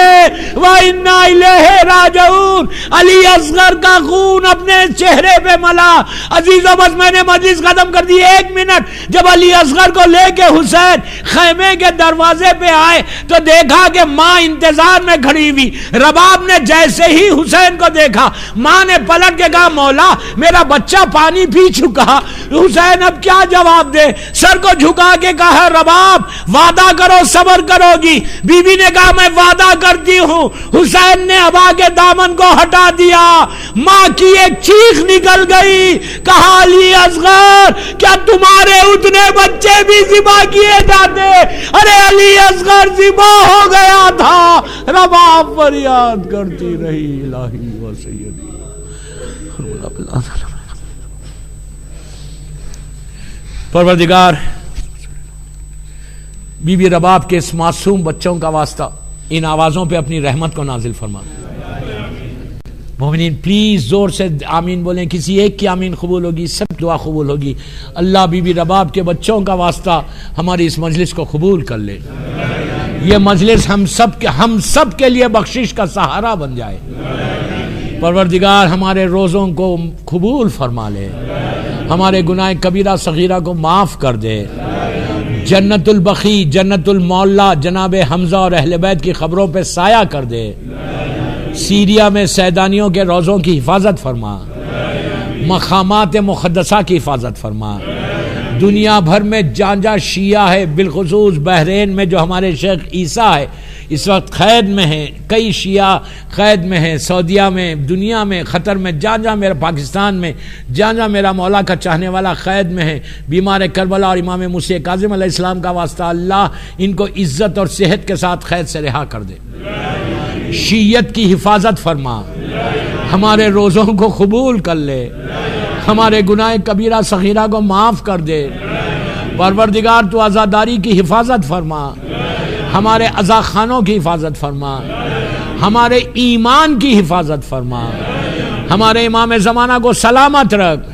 و انا الیہ راجعون. علی اصغر کا خون اپنے چہرے پہ ملا. عزیزو بس میں نے مجلس ختم کر دی. 1 منٹ. جب علی اصغر کو لے کے حسین خیمے کے دروازے پہ آئے تو دیکھا کہ ماں انتظار میں کھڑی ہوئی. رباب نے جیسے ہی حسین کو دیکھا, ماں نے پلٹ کے کہا مولا میرا بچہ پانی پی چکا. حسین اب کیا جواب دے, سر کو جھکا کے کہا رباب وعدہ کرو صبر کرو گی. بی بی نے کہا میں وعدہ کرتی ہوں. حسین نے ابا کے دامن کو ہٹا دیا. ماں کی ایک چیخ نکل گئی, کہا علی اصغر کیا تمہارے اتنے بچے بھی ذبح کیے جاتے؟ ارے علی اصغر ذبح ہو گیا تھا. رباب فریاد کرتی رہی الہی و سیدی. پروردگار بی بی رباب کے اس معصوم بچوں کا واسطہ ان آوازوں پہ اپنی رحمت کو نازل فرما. مومنین پلیز زور سے آمین بولیں. کسی ایک کی آمین قبول ہوگی, سب دعا قبول ہوگی. اللہ بی بی رباب کے بچوں کا واسطہ ہماری اس مجلس کو قبول کر لے. یہ مجلس ہم سب کے لیے بخشش کا سہارا بن جائے. پروردگار ہمارے روزوں کو قبول فرما لے, ہمارے گناہ کبیرہ صغیرہ کو معاف کر دے. جنت البقیع, جنت المعلا جناب حمزہ اور اہل بیت کی خبروں پہ سایہ کر دے. سیریا میں سیدانیوں کے روزوں کی حفاظت فرما, مقامات مقدسہ کی حفاظت فرما. دنیا بھر میں جہاں جہاں شیعہ ہے, بالخصوص بحرین میں جو ہمارے شیخ عیسیٰ ہے, اس وقت قید میں ہیں، کئی شیعہ قید میں ہیں، سعودیہ میں، دنیا میں، قطر میں، جہاں جہاں میرا پاکستان میں، جہاں جہاں میرا مولا کا چاہنے والا قید میں ہے، بیمار کربلا اور امام موسیٰ کاظم علیہ السلام کا واسطہ اللہ ان کو عزت اور صحت کے ساتھ قید سے رہا کر دے، شیعت کی حفاظت فرما، ہمارے روزوں کو قبول کر لے، ہمارے گناہ کبیرہ صغیرہ کو معاف کر دے، پروردگار تو عزاداری کی حفاظت فرما، ہمارے عزا خانوں کی حفاظت فرما، ہمارے ایمان کی حفاظت فرما، ہمارے امام زمانہ کو سلامت رکھ،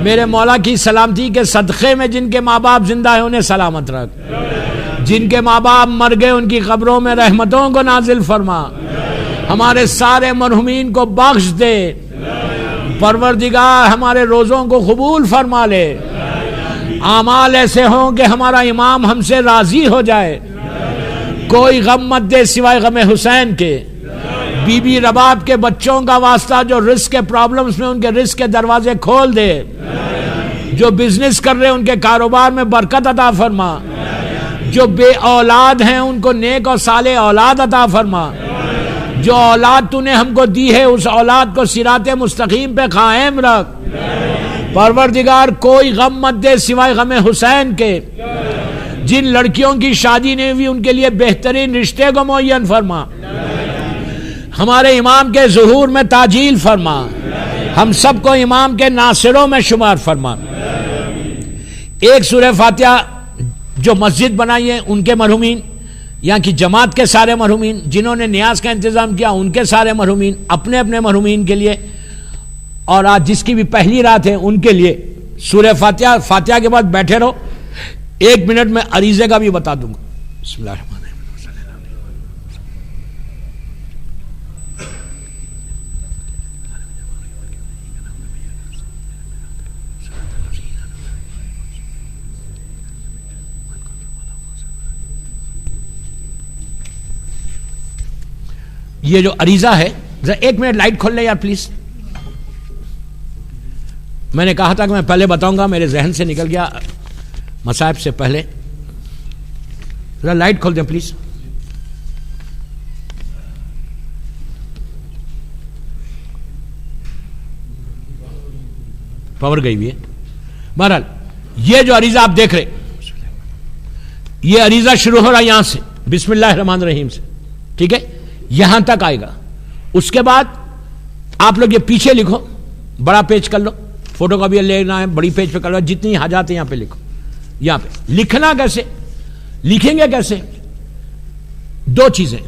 میرے مولا کی سلامتی کے صدقے میں جن کے ماں باپ زندہ ہیں انہیں سلامت رکھ، جن کے ماں باپ مر گئے ان کی قبروں میں رحمتوں کو نازل فرما، ہمارے سارے مرحومین کو بخش دے، پروردگار ہمارے روزوں کو قبول فرما لے، اعمال ایسے ہوں کہ ہمارا امام ہم سے راضی ہو جائے، کوئی غم مت دے سوائے غم حسین کے، بی بی رباب کے بچوں کا واسطہ جو رزق کے پرابلمز میں ان کے رزق کے دروازے کھول دے، جو بزنس کر رہے ان کے کاروبار میں برکت عطا فرما، جو بے اولاد ہیں ان کو نیک اور صالح اولاد عطا فرما، جو اولاد تو نے ہم کو دی ہے اس اولاد کو صراط مستقیم پہ قائم رکھ، پروردگار کوئی غم مت دے سوائے غم حسین کے، جن لڑکیوں کی شادی نہیں ہوئی ان کے لیے بہترین رشتے کو معین فرما، ہمارے امام کے ظہور میں تاجیل فرما، ہم سب کو امام کے ناصروں میں شمار فرما۔ ایک سورہ فاتحہ جو مسجد بنائی ہے ان کے مرحومین، یہاں کی جماعت کے سارے مرحومین، جنہوں نے نیاز کا انتظام کیا ان کے سارے مرحومین، اپنے اپنے مرحومین کے لیے، اور آج جس کی بھی پہلی رات ہے ان کے لیے سورہ فاتحہ، فاتحہ کے بعد بیٹھے رہو، 1 منٹ میں عریضے کا بھی بتا دوں گا۔ بسم اللہ الرحمن الرحیم۔ یہ جو عریضہ ہے، ذرا 1 منٹ لائٹ کھول لیں یار پلیز، میں نے کہا تھا کہ میں پہلے بتاؤں گا، میرے ذہن سے نکل گیا مصائب سے پہلے، ذرا لائٹ کھول دیں پلیز۔ پاور گئی ہوئی ہے۔ بہرحال یہ جو عریضہ آپ دیکھ رہے، یہ عریضہ شروع ہو رہا یہاں سے، بسم اللہ الرحمن الرحیم سے، ٹھیک ہے، یہاں تک آئے گا۔ اس کے بعد آپ لوگ یہ پیچھے لکھو، بڑا پیج کر لو، فوٹو کاپی لینا ہے بڑی پیج پہ کر لو، جتنی حاجات ہیں یہاں پہ لکھو۔ یہاں پہ لکھنا کیسے، لکھیں گے کیسے؟ 2 چیزیں،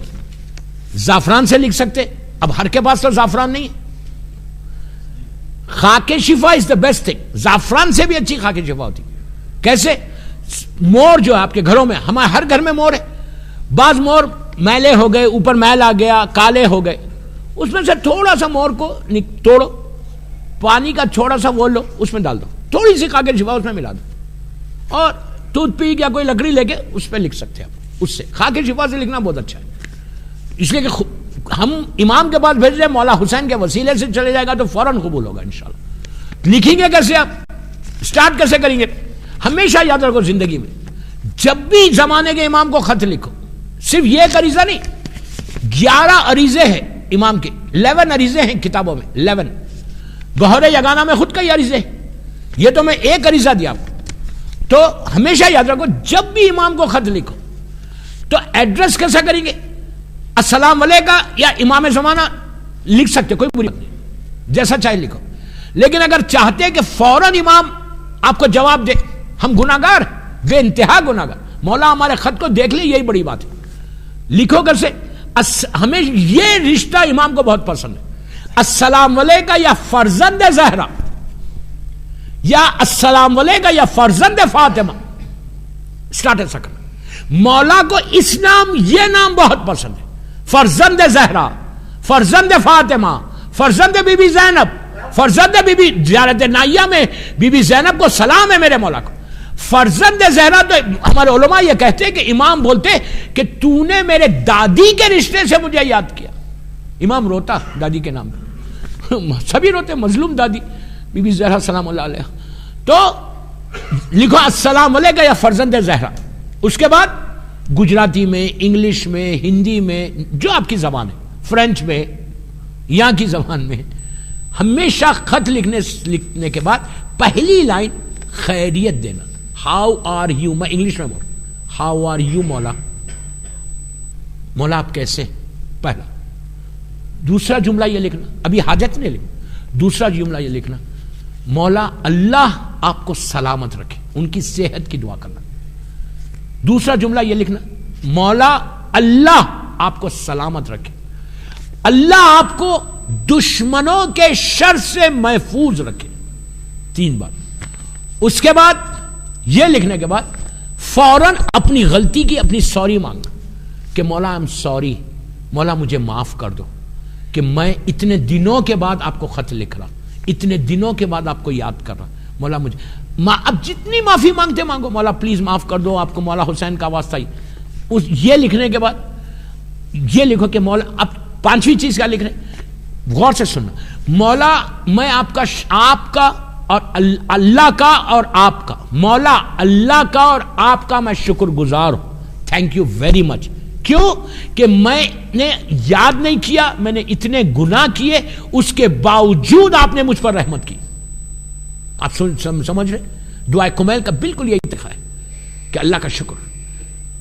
زعفران سے لکھ سکتے، اب ہر کے پاس تو زعفران نہیں ہے، خاک شفا از دا بیسٹ تھنگ، زعفران سے بھی اچھی خاک شفا ہوتی۔ کیسے؟ مور جو ہے آپ کے گھروں میں، ہمارے ہر گھر میں مور ہے، بعض مور میلے ہو گئے، اوپر میل آ گیا، کالے ہو گئے، اس میں سے تھوڑا سا مور کو توڑو، پانی کا تھوڑا سا وہ لو، اس میں ڈال دو، تھوڑی سی خاک شفا اس میں ملا دو، اور ٹوتھ پک یا کوئی لکڑی لے کے اس پہ لکھ سکتے ہیں آپ، اس سے خاک شفا سے لکھنا بہت اچھا ہے، اس لیے کہ ہم امام کے پاس بھیج رہے ہیں، مولا حسین کے وسیلے سے چلے جائے گا تو فوراً قبول ہوگا انشاءاللہ۔ لکھیں گے کیسے، آپ سٹارٹ کیسے کریں گے؟ ہمیشہ یاد رکھو زندگی میں جب بھی زمانے کے امام کو خط لکھو، صرف یہ ایک عریضہ نہیں، 11 عریضے ہیں امام کے، 11 عریضے ہیں کتابوں میں، 11 گوہر یگانہ میں خود کا یہ عریضے ہیں، یہ تو میں ایک عریضہ دیا آپ کو۔ تو ہمیشہ یاد رکھو جب بھی امام کو خط لکھو تو ایڈریس کیسا کریں گے؟ السلام علیکم یا امام زمانہ لکھ سکتے، کوئی بری بات نہیں، جیسا چاہے لکھو، لیکن اگر چاہتے کہ فوراً امام آپ کو جواب دے، ہم گناہگار، بے انتہا گناہگار، مولا ہمارے خط کو دیکھ لے، یہی بڑی بات ہے، لکھو کیسے؟ ہمیں یہ رشتہ امام کو بہت پسند ہے، السلام علیکم یا فرزند زہرا، یا السلام علیکم یا فرزند فاطمہ، سٹارٹ ایسا کرنا۔ مولا کو اس نام، یہ نام بہت پسند ہے، فرزند زہرا، فرزند فاطمہ، فرزند بی بی زینب، فرزند بی بی زیارت نائیہ میں بی بی زینب کو سلام ہے میرے مولا کو، فرزند زہرا۔ تو ہمارے علماء یہ کہتے ہیں کہ امام بولتے کہ تو نے میرے دادی کے رشتے سے مجھے یاد کیا، امام روتا دادی کے نام پہ، سبھی روتے، مظلوم دادی بی بی زہرا سلام اللہ علیہ۔ تو لکھو السلام علیکم یا فرزند زہرا، اس کے بعد گجراتی میں، انگلش میں، ہندی میں، جو آپ کی زبان ہے، فرینچ میں، یہاں کی زبان میں، ہمیشہ خط لکھنے کے بعد پہلی لائن خیریت دینا. ہاؤ آر یو، میں انگلش میں بول، ہاؤ آر یو مولا، مولا آپ کیسے، پہلا. دوسرا جملہ یہ لکھنا، ابھی حاجت نہیں لکھنا، دوسرا جملہ یہ لکھنا، مولا اللہ آپ کو سلامت رکھے، ان کی صحت کی دعا کرنا. دوسرا جملہ یہ لکھنا، مولا اللہ آپ کو سلامت رکھے، اللہ آپ کو دشمنوں کے شر سے محفوظ رکھے. 3 بار. اس کے بعد یہ لکھنے کے بعد فوراً اپنی غلطی کی اپنی سوری مانگنا کہ مولا آئی ایم سوری، مولا مجھے معاف کر دو کہ میں اتنے دنوں کے بعد آپ کو خط لکھ رہا، اتنے دنوں کے بعد آپ کو یاد کر رہا، مولا مجھے اب جتنی معافی مانگتے مانگو، مولا پلیز معاف کر دو، آپ کو مولا حسین کا واسطہ ہی. یہ لکھنے کے بعد یہ لکھو کہ مولا، اب 5ویں چیز کیا لکھ رہے، غور سے سننا، مولا میں آپ کا اور اللہ کا اور آپ کا، مولا اللہ کا اور آپ کا میں شکر گزار ہوں، تھینک یو ویری مچ. کیوں کہ میں نے یاد نہیں کیا، میں نے اتنے گناہ کیے، اس کے باوجود آپ نے مجھ پر رحمت کی. آپ سمجھ رہے، دعائے کمیل کا بالکل یہی طریقہ ہے کہ اللہ کا شکر.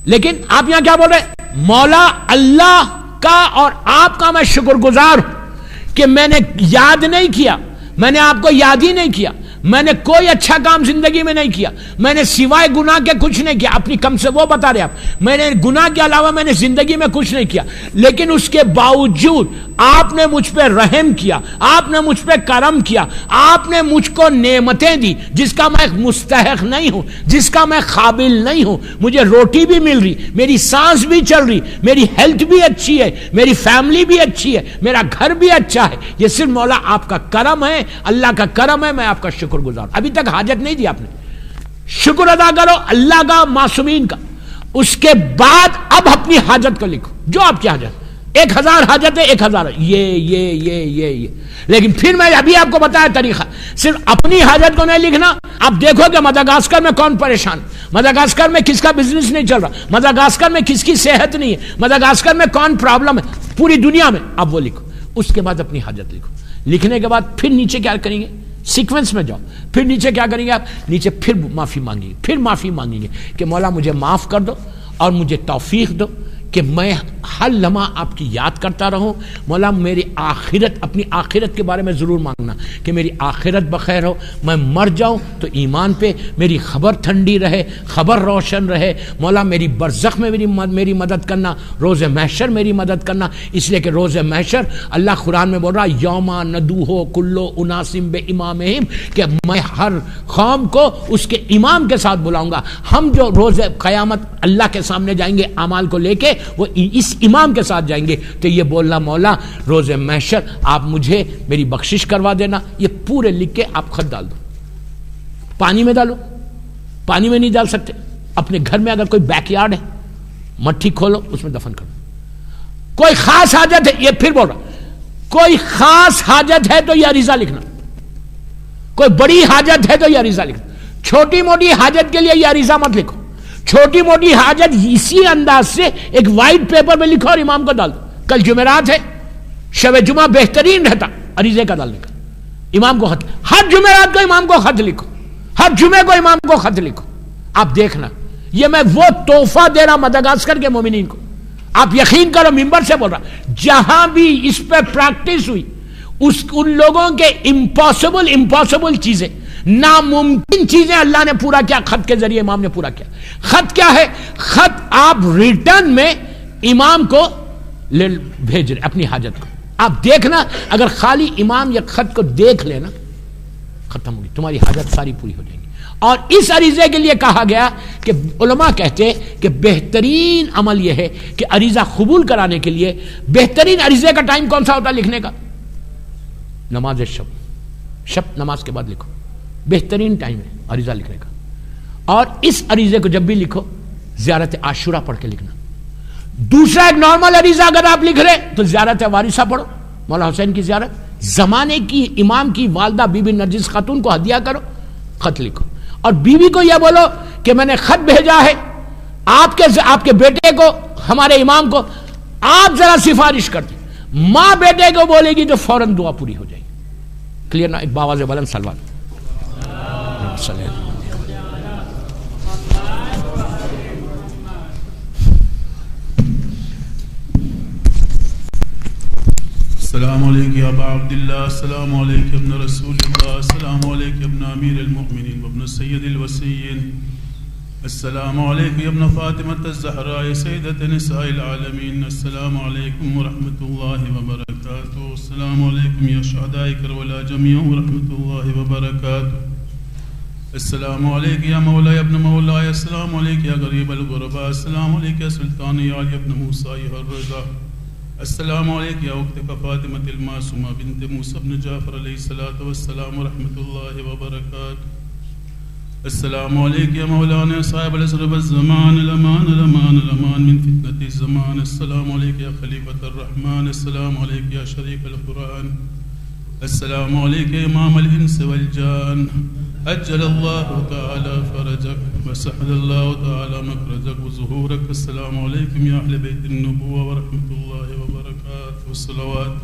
لیکن آپ یہاں کیا بول رہے، مولا اللہ کا اور آپ کا میں شکر گزار ہوں کہ میں نے یاد نہیں کیا، میں نے آپ کو یاد ہی نہیں کیا، میں نے کوئی اچھا کام زندگی میں نہیں کیا، میں نے سوائے گناہ کے کچھ نہیں کیا. اپنی کم سے وہ بتا رہے آپ، میں نے گناہ کے علاوہ میں نے زندگی میں کچھ نہیں کیا، لیکن اس کے باوجود آپ نے مجھ پہ رحم کیا، آپ نے مجھ پہ کرم کیا، آپ نے مجھ کو نعمتیں دی جس کا میں مستحق نہیں ہوں، جس کا میں قابل نہیں ہوں. مجھے روٹی بھی مل رہی، میری سانس بھی چل رہی، میری ہیلتھ بھی اچھی ہے، میری فیملی بھی اچھی ہے، میرا گھر بھی اچھا ہے. یہ صرف مولا آپ کا کرم ہے، اللہ کا کرم ہے، میں آپ کا شکر گزار. ابھی تک حاجت نہیں دی آپ نے، شکر ادا کرو اللہ کا، معصومین کا. اس کے بعد اب اپنی حاجت کو لکھو، جو آپ کی حاجت، 1000 حاجت ہے، 1000 یہ. لیکن پھر میں ابھی آپ کو بتایا طریقہ، صرف اپنی حاجت کو نہیں لکھنا. آپ دیکھو کہ مدغاسکر میں کون پریشان، مدغاسکر میں کس کا بزنس نہیں چل رہا، مدغاسکر میں کس کی صحت نہیں ہے، مدغاسکر میں کون پرابلم ہے پوری دنیا میں، اب وہ لکھو. اس کے بعد اپنی حاجت لکھو. لکھنے کے بعد پھر نیچے کیا کریں گے، سیکوینس میں جاؤ. پھر نیچے کیا کریں گے آپ، نیچے پھر معافی مانگیں گے، پھر معافی مانگیں گے کہ مولا مجھے معاف کر دو اور مجھے توفیق دو کہ میں ہر لمحہ آپ کی یاد کرتا رہوں. مولا میری آخرت، اپنی آخرت کے بارے میں ضرور مانگنا کہ میری آخرت بخیر ہو، میں مر جاؤں تو ایمان پہ، میری خبر ٹھنڈی رہے، خبر روشن رہے. مولا میری برزخ میں میری مدد کرنا، روز محشر میری مدد کرنا. اس لیے کہ روز محشر اللہ قرآن میں بول رہا یوما ندوہو کلو اناسم بے امامہم، کہ میں ہر قوم کو اس کے امام کے ساتھ بلاؤں گا. ہم جو روز قیامت اللہ کے سامنے جائیں گے اعمال کو لے کے، وہ اس امام کے ساتھ جائیں گے. تو یہ بولنا مولا روز محشر آپ مجھے میری بخشش کروا دینا. یہ پورے لکھ کے آپ خط ڈال دو، پانی میں ڈالو. پانی میں نہیں ڈال سکتے، اپنے گھر میں اگر کوئی بیک یارڈ ہے، مٹھی کھولو، اس میں دفن کرو. کوئی خاص حاجت ہے، یہ پھر بول رہا، کوئی خاص حاجت ہے تو یہ عریضہ لکھنا، کوئی بڑی حاجت ہے تو یہ عریضہ لکھنا. چھوٹی موٹی حاجت کے لیے یہ عریضہ مت لکھو. چھوٹی موٹی حاجت اسی انداز سے ایک وائٹ پیپر میں لکھو اور امام کو ڈال دو. کل جمعرات ہے، شب جمعہ بہترین رہتا عریضے کا ڈالنے کا. امام کو خط، ہر جمعرات کو امام کو خط لکھو، ہر جمعے کو امام کو خط لکھو. آپ دیکھنا، یہ میں وہ تحفہ دے رہا مدغاسکر کے مومنین کو. آپ یقین کرو، ممبر سے بول رہا، جہاں بھی اس پہ پریکٹس ہوئی، ان لوگوں کے امپاسبل چیزیں، ناممکن چیزیں اللہ نے پورا کیا، خط کے ذریعے امام نے پورا کیا. خط کیا ہے؟ خط آپ ریٹرن میں امام کو بھیج رہے اپنی حاجت کو. آپ دیکھنا، اگر خالی امام یا خط کو دیکھ لینا، ختم ہوگی تمہاری حاجت ساری پوری ہو جائے گی. اور اس عریضے کے لیے کہا گیا کہ علماء کہتے ہیں کہ بہترین عمل یہ ہے کہ عریضہ قبول کرانے کے لیے بہترین عریضے کا ٹائم کون سا ہوتا ہے لکھنے کا؟ نماز شب نماز کے بعد لکھو، بہترین ٹائم ہے عریضہ لکھنے کا. اور اس عریضے کو جب بھی لکھو زیارت عاشورہ پڑھ کے لکھنا. دوسرا ایک نارمل عریضہ اگر آپ لکھ رہے تو زیارت وارثہ پڑھو، مولا حسین کی زیارت. زمانے کی امام کی والدہ بی بی نرجس خاتون کو ہدیہ کرو، خط لکھو. اور بیوی کو یہ بولو کہ میں نے خط بھیجا ہے آپ کے بیٹے کو، ہمارے امام کو آپ ذرا سفارش کرتے، ماں بیٹے کو بولے گی تو فوراً دعا پوری ہو جائے گی. کلیئر نا؟ ایک باواز بلند سلوات. السلام علیکم یا ابا عبداللہ، السلام علیکم ابن رسول اللہ، السلام علیکم ابن امیر المؤمنین وابن سید الوسیین، السلام علیکم یا ابن فاطمة الزہراء سیدۃ نساء العالمین، السلام علیکم ورحمۃ اللہ وبرکاتہ، السلام علیکم یا شہداء کربلا جميعا ورحمۃ اللہ وبرکاتہ، السلام علیکم یا مولا ابن مولا، السلام علیکم یا غریب الغرباء، السلام علیکم یا سلطان یا علی ابن موسیٰ الرضا، السلام علیکم یا اخت فاطمۃ المعصومہ بنت موسیٰ بن جعفر علیہ الصلاۃ والسلام ورحمۃ اللہ وبرکاتہ، السلام علیکم یا مولانا صاحب العصر والزمان، الامان الامان الامان من فتنة الزمان، السلام علیکم یا خلیفۃ الرحمن، السلام علیکم یا شریف القرآن، السلام علیکم یا امام الانس والجان، اجل اللہ تعالی فرجک وسهل اللہ تعالی مخرجک وظہورک، السلام علیکم یا اہل بیت النبوہ ورحمۃ اللہ وبرکاتہ، والصلوات